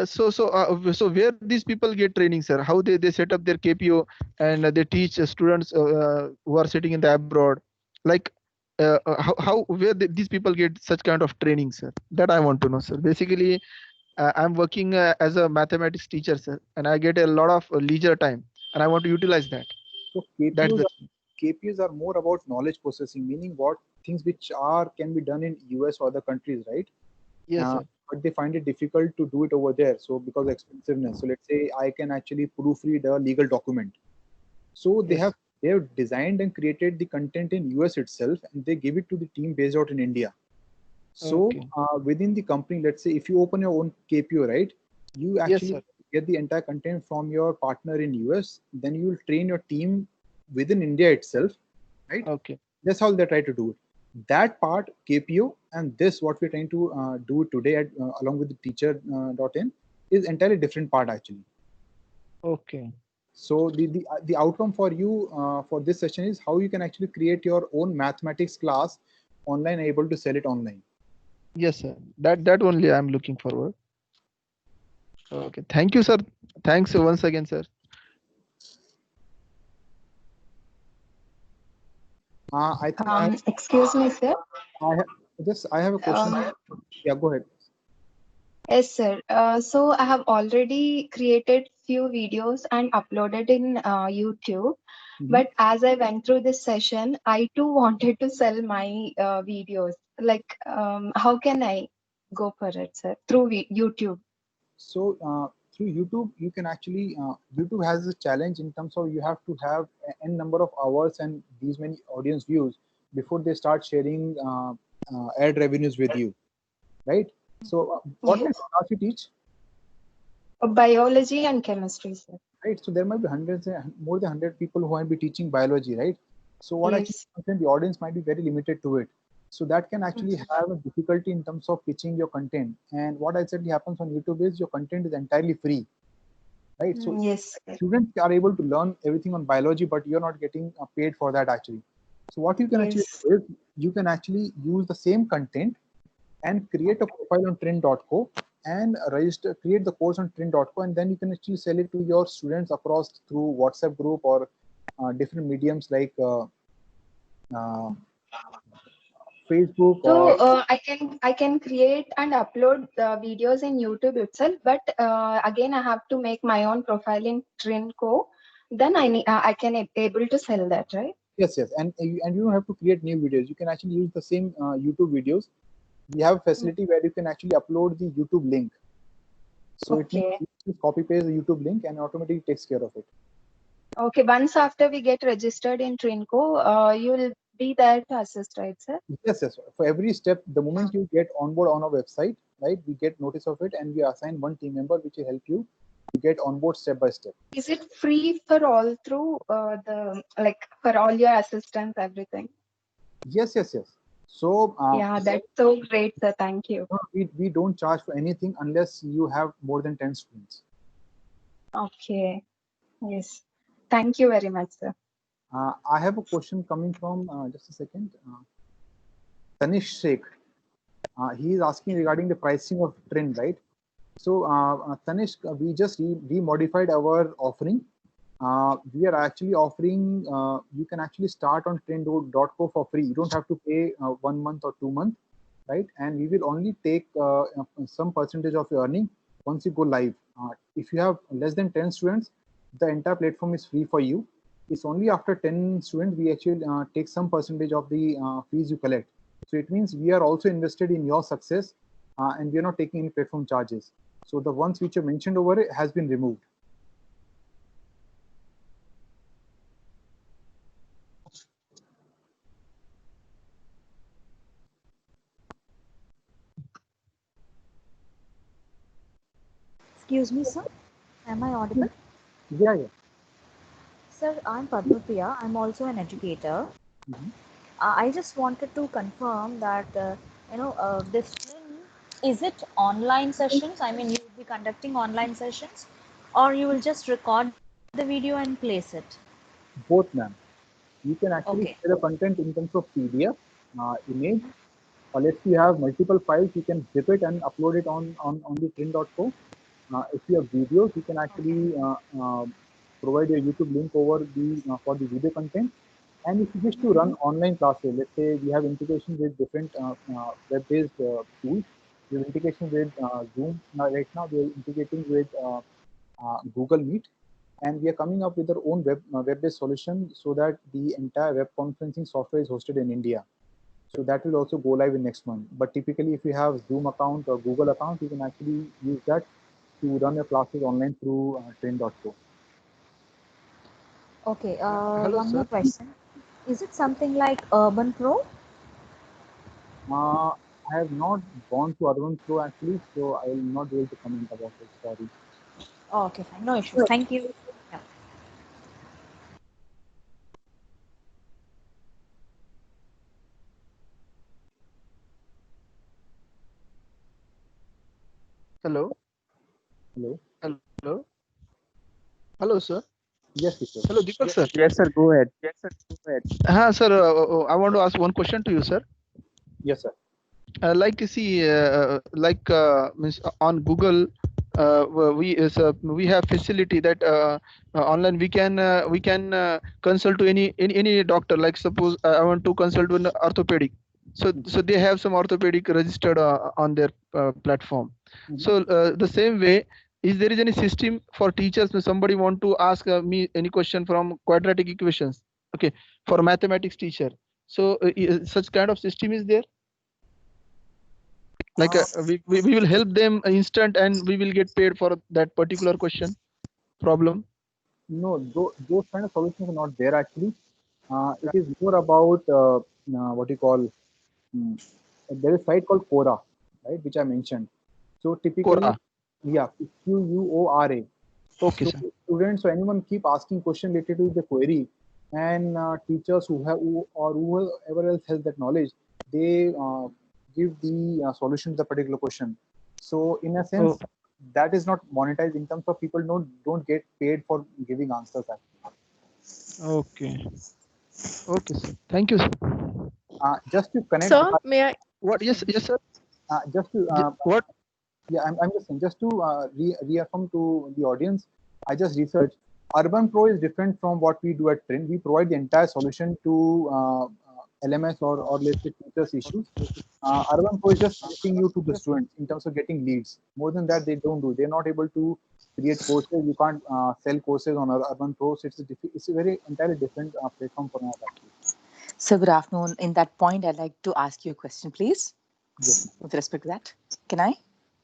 So where these people get training, sir? How they set up their KPO and they teach students who are sitting in the abroad, like how where these people get such kind of training, sir? That I want to know, sir. Basically, I'm working as a mathematics teacher, sir, and I get a lot of leisure time, and I want to utilize that. So That's the KPUs are more about knowledge processing, meaning what things which are can be done in US or other countries, right? yes, sir. But they find it difficult to do it over there. So because of expensiveness. So let's say I can actually proofread a legal document. So Yes. they have designed and created the content in US itself, and they give it to the team based out in India. So Okay. within the company, let's say if you open your own KPO, right, you Yes, actually sir. get the entire content from your partner in US. Then you will train your team within India itself, right? Okay. That's how they try to do it. That part, KPO, and this what we're trying to do today along with the teacher.in is entirely different part actually. Okay. So the outcome for you for this session is how you can actually create your own mathematics class online, able to sell it online. Yes, sir. That only I'm looking forward. Okay. Thank you, sir. Thanks once again, sir. I think I Excuse me, sir. I have I have a question. Um, Yeah, go ahead. yes, sir. So I have already created few videos and uploaded in YouTube. Mhm. But as I went through this session, I too wanted to sell my videos. Like, how can I go for it, sir? Through YouTube. So through YouTube, you can actually YouTube has a challenge in terms of you have to have n number of hours and these many audience views before they start sharing ad revenues with you, right? So what kind Yes. of class you teach, Biology and chemistry, sir. right? So there might be hundreds, more than 100 people who might be teaching biology, right? So what actually Yes. happens, the audience might be very limited to it. So that can actually have a difficulty in terms of pitching your content. And what exactly happens on YouTube is your content is entirely free, right? So Yes, sir. students are able to learn everything on biology, but you're not getting paid for that actually. So what you can actually Yes. do is you can actually use the same content and create a profile on trend.co and register, create the course on trend.co, and then you can actually sell it to your students across through WhatsApp group or different mediums like uh, Facebook So or I can create and upload videos in YouTube itself, but again I have to make my own profile in Trinco. Then I can able to sell that, right? yes, yes, and you don't have to create new videos. You can actually use the same YouTube videos. We have a facility where you can actually upload the YouTube link. So it means Okay. you just copy paste the YouTube link and automatically takes care of it. Okay. Once after we get registered in Trinco, you will be there to assist, right, sir? Yes, yes. For every step, the moment you get on board on our website, right, we get notice of it and we assign one team member which will help you to get on board step by step. Is it free for all through the like for all your assistants, everything? Yes, yes, yes. So Yeah, that's so great, sir. Thank you. we don't charge for anything unless you have more than 10 students. Okay. Yes. Thank you very much, sir. I have a question coming from just a second. Tanish Sheikh. He is asking regarding the pricing of Trend, right? So Tanish, we just modified our offering. We are actually offering, you can actually start on trend.co for free. You don't have to pay 1 month or 2 months, right? And we will only take some percentage of your earning once you go live. If you have less than 10 students, the entire platform is free for you. It's only after 10 students we actually take some percentage of the fees you collect. So it means we are also invested in your success, and we are not taking any platform charges. So the ones which you mentioned over it has been removed. Excuse me, sir. Am I audible? Yeah, yeah. Sir, I'm Padmapriya. I'm also an educator. Mhm. I just wanted to confirm that, this is it online sessions? I mean, you will be conducting online sessions, or you will just record the video and place it? Both, ma'am. You can actually Okay. share the content in terms of PDF, image, or let's say you have multiple files, you can zip it and upload it on the trend.co. If you have videos, you can actually provide your YouTube link over the for the video content. And if you wish to run online classes, let's say we have integration with different web-based tools. We have integration with Zoom. Now, right now, we are integrating with Google Meet, and we are coming up with our own web-based solution so that the entire web conferencing software is hosted in India. So that will also go live in next month. But typically, if you have Zoom account or Google account, you can actually use that to run your classes online through train.co. Okay. Hello, One sir. more question. Is it something like Urban Pro? I have not gone to Urban Pro actually, so I will not be able to comment about it. Sorry. Oh, okay, fine. No issues. Thank you. Yeah. Hello. Hello. Hello. Hello, sir. Yes, Kishore. Hello, Deepak sir. Yes, sir. Go ahead. Yes, sir. Go ahead. Sir. I want to ask one question to you, sir. Yes, sir. Like you see, means on Google, we have facility that online we can consult to any doctor. Like suppose I want to consult to an orthopedic, so they have some orthopedic registered on their platform. Mhm. So the same way, is there is any system for teachers when somebody want to ask me any question from quadratic equations, okay, for a mathematics teacher? So such kind of system is there? Like we will help them instant and we will get paid for that particular question problem. No, those kind of solutions are not there actually. It is more about what you call, mm, there is a site called Quora, right, which I mentioned. So typically, Quora. yeah, Quora. Okay, So sir. students or anyone keep asking question related to the query, and teachers or whoever else has that knowledge, they give the solution to the particular question. So in a sense, Oh, that is not monetized in terms of people don't get paid for giving answers. okay. Okay, sir. Thank you, sir. Just to connect, Sir, may I? What? Yes, sir. just to What? yeah, I'm just saying, just to reaffirm to the audience, I just researched. Urban Pro is different from what we do at Trend. We provide the entire solution to LMS or let's say teachers issues. Urban Pro is just connecting you to the students in terms of getting leads. More than that, they don't do. They're not able to create courses. You can't sell courses on Urban Pro. So it's a very entirely different platform for us actually. So good afternoon. In that point, I'd like to ask you a question, please, Yes, ma'am. with respect to that. Can I?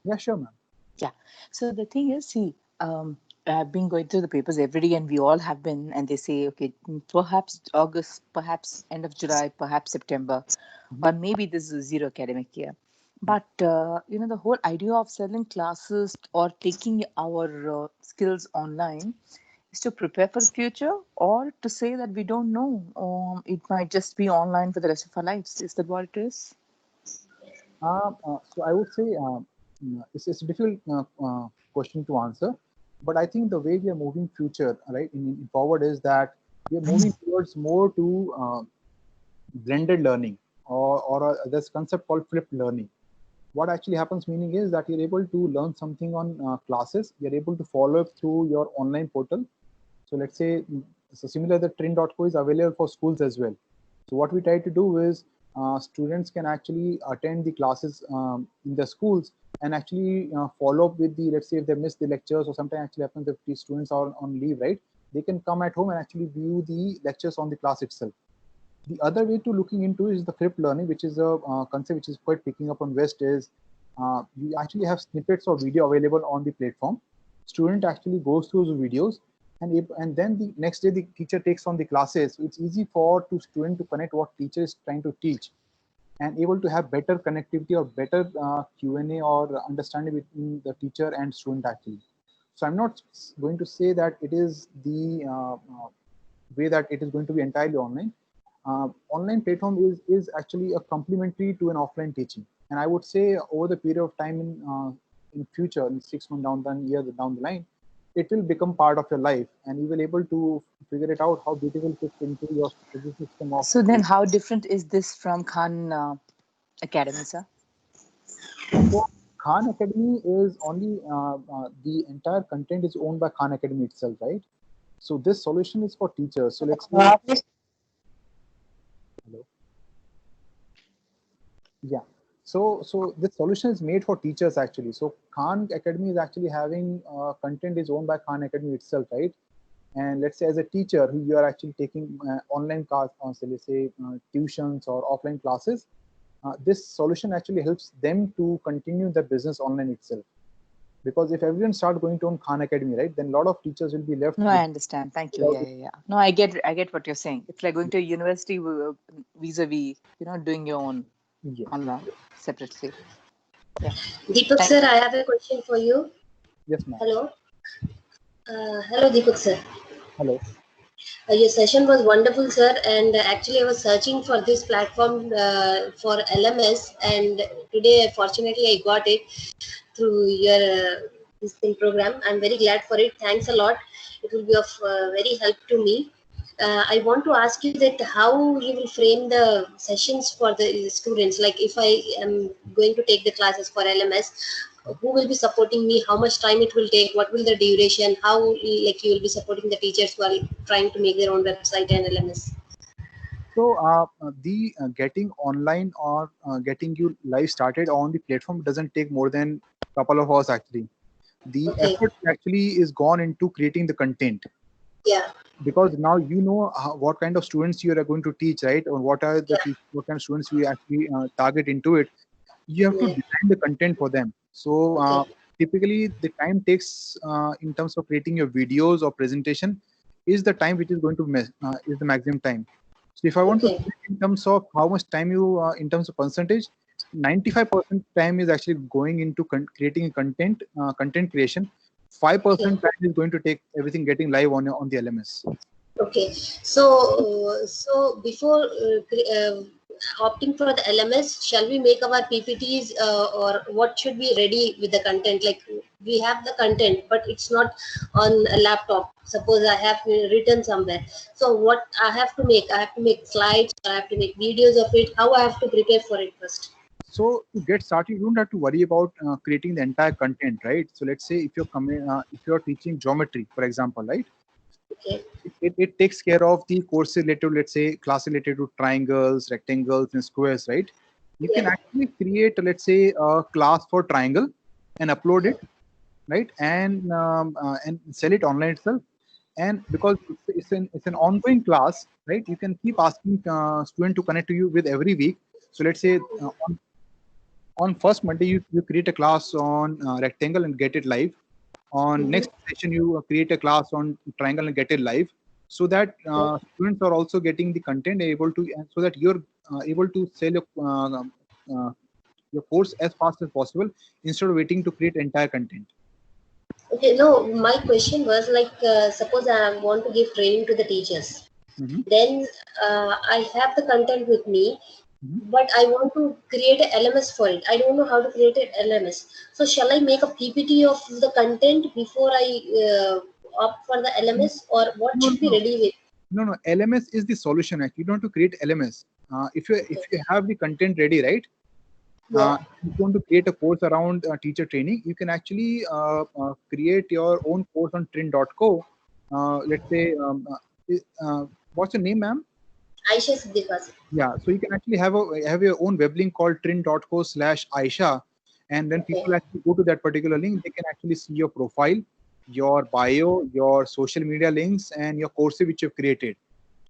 Yeah, sure, ma'am. Yeah. So the thing is, see, I've been going through the papers every day, and we all have been, and they say, okay, perhaps August, perhaps end of July, perhaps September, or maybe this is a zero academic year. But the whole idea of selling classes or taking our skills online is to prepare for the future, or to say that we don't know, it might just be online for the rest of our lives. Is that what it is? So I would say it's a difficult question to answer, but I think the way we are moving future, right, in forward is that we are moving towards more to blended learning. or this concept called flipped learning. What actually happens meaning is that you're able to learn something on classes, you're able to follow up through your online portal. So let's say, so similar, the Trin.co is available for schools as well. So what we try to do is students can actually attend the classes in the schools and actually follow up with the, let's say if they miss the lectures, or sometimes actually happens if the students are on leave, right? They can come at home and actually view the lectures on the class itself. The other way to looking into is the flipped learning, which is a concept which is quite picking up on West. Is you actually have snippets of video available on the platform. Student actually goes through those videos, and then the next day the teacher takes on the classes. So it's easy for student to connect what teacher is trying to teach, and able to have better connectivity or better Q&A or understanding between the teacher and student actually. So I'm not going to say that it is the way that it is going to be entirely online. Online platform is actually a complementary to an offline teaching, and I would say over the period of time in future, in 6 months down the year down the line, it will become part of your life, and you will able to figure it out how beautiful it fits into your study system of. So then, how different is this from Khan Academy, sir? So Khan Academy is only the entire content is owned by Khan Academy itself, right? So this solution is for teachers. So let's say, hello. Yeah. So this solution is made for teachers actually. So Khan Academy is actually having content is owned by Khan Academy itself, right? And let's say as a teacher who you are actually taking online class, so let's say tuitions or offline classes, this solution actually helps them to continue their business online itself. Because if everyone start going to own Khan Academy, right, then a lot of teachers will be left. No, I understand. Thank you. Yeah. No, I get what you're saying. It's like going to a university vis-a-vis, doing your own online separately. Yeah. Deepak sir, I have a question for you. Yes, ma'am. Hello. Hello, Deepak sir. Hello. Your session was wonderful, sir. And actually, I was searching for this platform for LMS, and today, fortunately, I got it through your this thing program. I'm very glad for it. Thanks a lot. It will be of very help to me. I want to ask you that how you will frame the sessions for the students. Like if I am going to take the classes for LMS, who will be supporting me, how much time it will take, what will the duration, how like you will be supporting the teachers who are trying to make their own website and LMS. So the getting online or getting you live started on the platform doesn't take more than a couple of hours actually. The effort actually is gone into creating the content. Yeah. Because now you know what kind of students you are going to teach, right? Or what are the what kind of students you actually target into it. You have to design the content for them. So typically the time takes in terms of creating your videos or presentation is the time which is going to is the maximum time. So if I want to in terms of how much time you in terms of percentage, 95% time is actually going into creating content creation. 5% time is going to take everything getting live on the LMS. Okay, so before opting for the LMS, shall we make our PPTs or what should be ready with the content? Like we have the content, but it's not on a laptop. Suppose I have written somewhere. So what I have to make? I have to make slides. I have to make videos of it. How I have to prepare for it first? So to get started, you don't have to worry about creating the entire content, right? So let's say if you're teaching geometry, for example, right? Okay. It takes care of the course related, let's say class related to triangles, rectangles, and squares, right? You can actually create, let's say, a class for triangle and upload it, right? And sell it online itself. And because it's an ongoing class, right? You can keep asking student to connect to you with every week. So let's say on first Monday you create a class on rectangle and get it live. On next session you create a class on triangle and get it live, so that students are also getting the content able to, so that you're able to sell your course as fast as possible instead of waiting to create entire content. Okay, no, my question was like, suppose I want to give training to the teachers. Then I have the content with me, but I want to create an LMS for it. I don't know how to create an LMS. So shall I make a PPT of the content before I opt for the LMS, or what should be ready with? No, LMS is the solution. Actually, you don't have to create LMS. If you have the content ready, right? Yeah. If you want to create a course around teacher training, you can actually create your own course on trin.co. Let's say, what's your name, ma'am? Aisha Siddiqa. Yeah, so you can actually have your own web link called trin.co/Aisha, and then people Okay. actually go to that particular link. They can actually see your profile, your bio, your social media links, and your courses which you've created.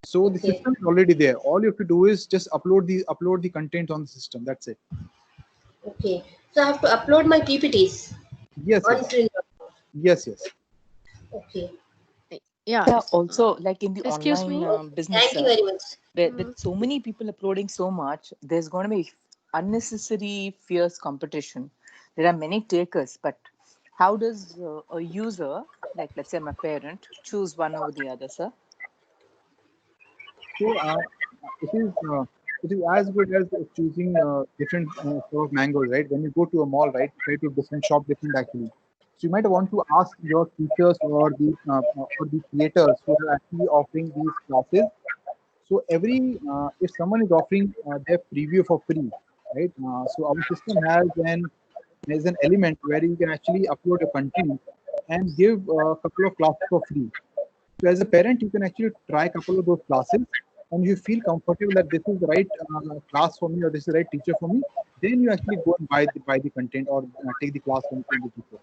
So the Okay. system is already there. All you have to do is just upload the content on the system. That's it. Okay. So I have to upload my PPTs Yes, on yes, Trin. yes, yes. Okay. Yeah, Yeah. also like in the Excuse online me. business, Thank you very much. with so many people uploading so much, there's going to be unnecessary fierce competition. There are many takers, but how does a user, like let's say I'm a parent, choose one over the other, sir? So it is as good as choosing different sort of mangoes, right? When you go to a mall, right, you try to different shop different actually. So you might want to ask your teachers or the creators who are actually offering these classes. So if someone is offering their preview for free, right? So our system has an element where you can actually upload your content and give a couple of classes for free. So as a parent, you can actually try a couple of those classes, and you feel comfortable that this is the right class for me or this is the right teacher for me. Then you actually go and buy the content or take the class from the teacher.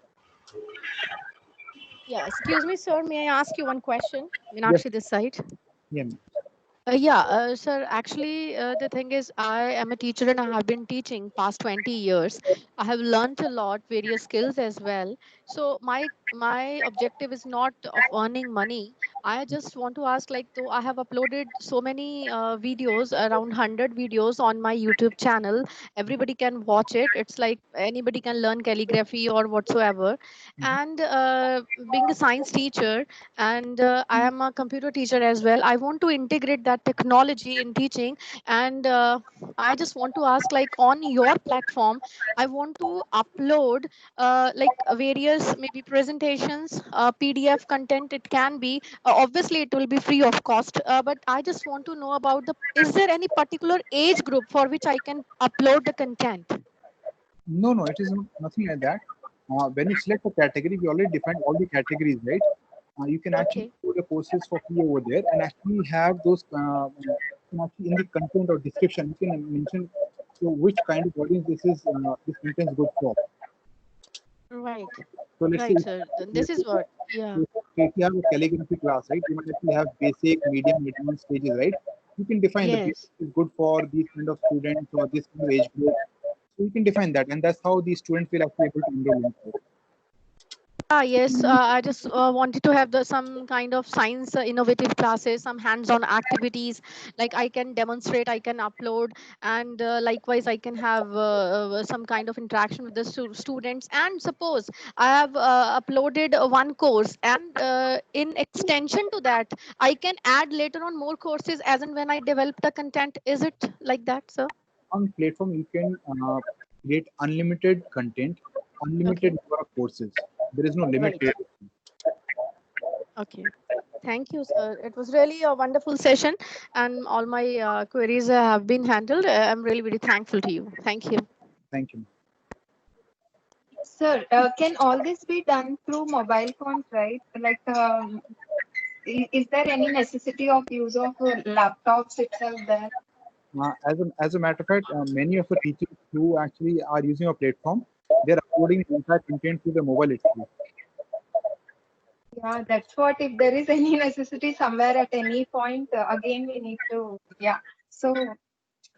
Yeah. Excuse me, sir. May I ask you one question? Yes, Meenakshi, this side. yeah, ma'am. Sir, actually, the thing is, I am a teacher and I have been teaching past 20 years. I have learned a lot, various skills as well. So my objective is not of earning money. I just want to ask, like, though I have uploaded so many videos, around 100 videos on my YouTube channel. Everybody can watch it. It's like anybody can learn calligraphy or whatsoever. Mhm. And being a science teacher, and I am a computer teacher as well, I want to integrate that technology in teaching. And I just want to ask, like, on your platform, I want to upload various maybe presentations, PDF content. It can be obviously it will be free of cost, but I just want to know about the, is there any particular age group for which I can upload the content? No, no, it is nothing like that. When you select a category, we already defined all the categories, right? You can actually Okay. put the courses for free over there and actually have those you can actually in the content or description you can mention so which kind of audience this content is good for. Right. So let's say Right, sir. Then this is what, yeah. if you have a calligraphy class, right, you might actually have basic, medium, advanced stages, right? You can define the basic Yes. is good for these kind of students or this kind of age group. So you can define that, and that's how the students will actually able to enroll into it. Yes. I just wanted to have some kind of science innovative classes, some hands-on activities. Like I can demonstrate, I can upload, and likewise I can have some kind of interaction with the students. And suppose I have uploaded one course, and in extension to that, I can add later on more courses as and when I develop the content. Is it like that, sir? On platform, you can create unlimited content, unlimited Okay. number of courses. There is no limit Right. to it. Okay. Thank you, sir. It was really a wonderful session, and all my queries have been handled. I'm really very thankful to you. Thank you. Thank you. Sir, can all this be done through mobile phones, right? Like, is there any necessity of use of laptops itself there? As a matter of fact, many of the teachers who actually are using our platform, they're uploading the entire content to the mobile itself. Yeah, that's what. If there is any necessity somewhere at any point, again we need to. Yeah. So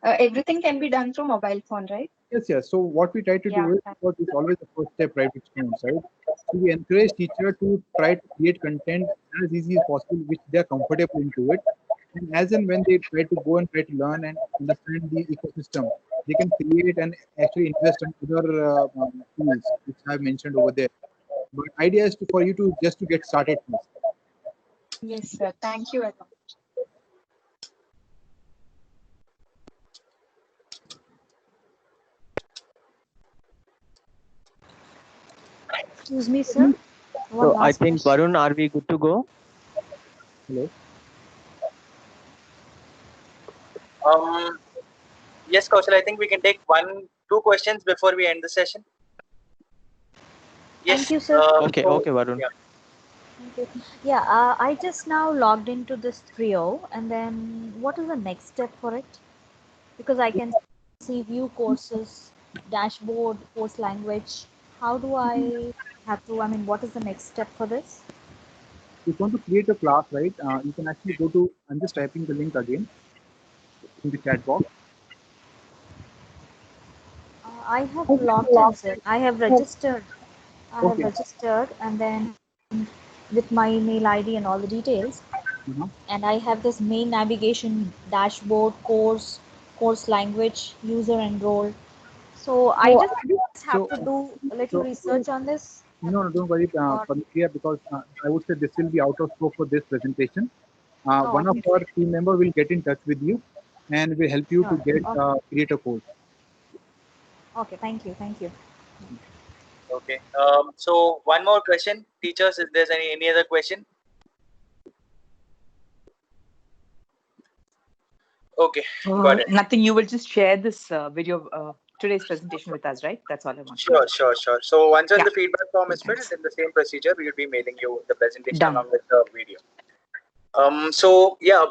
everything can be done through mobile phone, right? Yes, yes. So what we try to Yeah. do is, because it's always the first step, right, with students, right? So we encourage teacher to try to create content as easy as possible, which they are comfortable into it. And as and when they try to go and try to learn and understand the ecosystem, they can create and actually invest in other tools, which I have mentioned over there. But idea is for you to just to get started first. Yes, sir. Thank you very much. Excuse me, sir. One So I last think question. Varun, are we good to go? Hello. Yes, Kaushal, I think we can take 2 questions before we end the session. Yes. Thank you, sir. Okay, okay, Varun. Yeah. Thank you. Yeah, I just now logged into this Trio, and then what is the next step for it? Because I can see view courses, dashboard, course language. How do I have to, I mean, what is the next step for this? If you want to create a class, right, you can actually go to, I'm just typing the link again in the chat box. I have logged in, sir. I have registered. Okay. And then with my email ID and all the details. Uh-huh. And I have this main navigation dashboard, course language, user enroll. So I just have to do a little research on this. No, don't worry, Panupriya, because I would say this will be out of scope for this presentation. One of our team member will get in touch with you and will help you to get create a course. Okay, thank you. Okay. So one more question, teachers. If there's any other question? Okay, got it. Nothing. You will just share this video, today's presentation with us, right? That's all I want. Sure. So once Yeah. the feedback form is filled, Thanks. in the same procedure, we will be mailing you the presentation Done. along with the video. So yeah,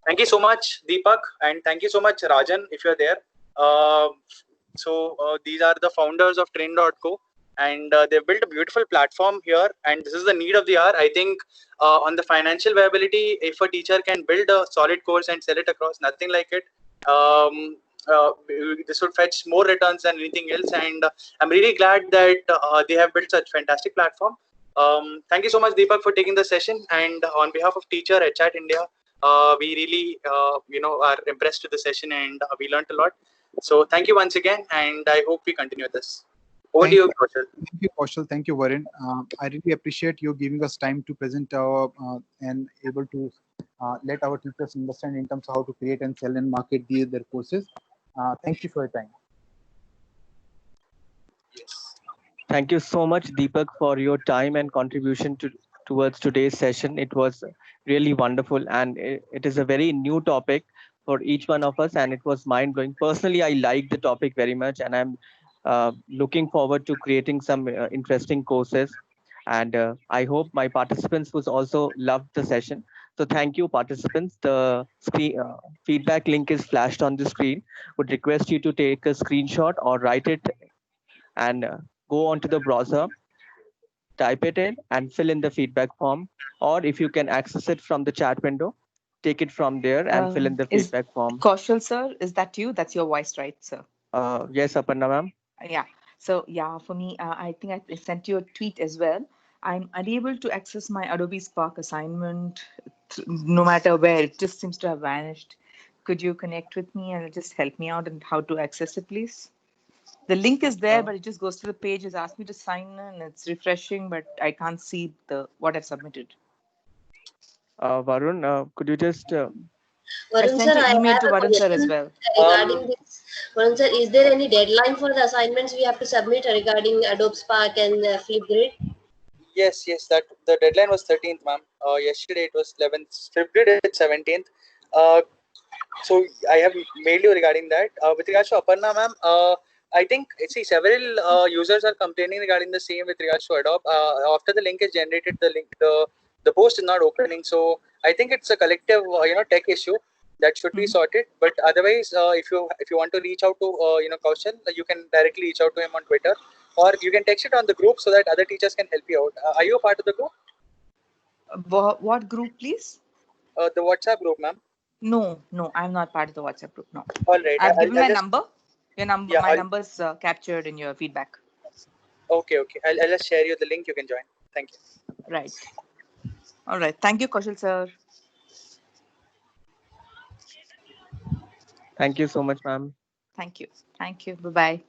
thank you so much, Deepak, and thank you so much, Rajan, if you're there. So these are the founders of Train.co, and they've built a beautiful platform here, and this is the need of the hour. I think on the financial viability, if a teacher can build a solid course and sell it across, nothing like it. This would fetch more returns than anything else, and I'm really glad that they have built such fantastic platform. Thank you so much, Deepak, for taking the session. And on behalf of Teacher HChat India, we really, are impressed with the session, and we learned a lot. So thank you once again, and I hope we continue this. Over to you, Kaushal. Thank you, Kaushal. Thank you, Varun. I really appreciate you giving us time to present and able to let our teachers understand in terms of how to create and sell and market their courses. Thank you for your time. Thank you so much, Deepak, for your time and contribution towards today's session. It was really wonderful, and it is a very new topic for each one of us, and it was mind-blowing. Personally, I like the topic very much, and I'm looking forward to creating some interesting courses. And I hope my participants was also loved the session. So thank you, participants. The feedback link is flashed on the screen. Would request you to take a screenshot or write it and go onto the browser, type it in and fill in the feedback form. Or if you can access it from the chat window, take it from there and fill in the feedback form. Kaushal, sir, is that you? That's your voice, right, sir? Yes, Aparna ma'am. Yeah. So yeah, for me, I think I sent you a tweet as well. I'm unable to access my Adobe Spark assignment no matter where. It just seems to have vanished. Could you connect with me and just help me out and how to access it, please? The link is there, but it just goes to the page. It's asked me to sign in. It's refreshing, but I can't see what I've submitted. Varun, could you just... Varun sir, I email have to a Varun sir as question well. regarding this. Varun sir, is there any deadline for the assignments we have to submit regarding Adobe Spark and Flipgrid? Yes, that the deadline was 13th, ma'am. Yesterday it was 11th. Flipgrid is 17th. So I have mailed you regarding that. With regards to Aparna, ma'am, I think several users are complaining regarding the same with regards to Adobe. After the link is generated, the post is not opening. So I think it's a collective tech issue that should be sorted. But otherwise, if you want to reach out to Kaushal, you can directly reach out to him on Twitter, or you can text it on the group so that other teachers can help you out. Are you a part of the group? What group, please? The WhatsApp group, ma'am. No, I'm not part of the WhatsApp group. No. All right. I've given my number. Your number, yeah, my number's captured in your feedback. Okay. I'll just share you the link. You can join. Thank you. Right. All right. Thank you, Kaushal sir. Thank you so much, ma'am. Thank you. Bye-bye.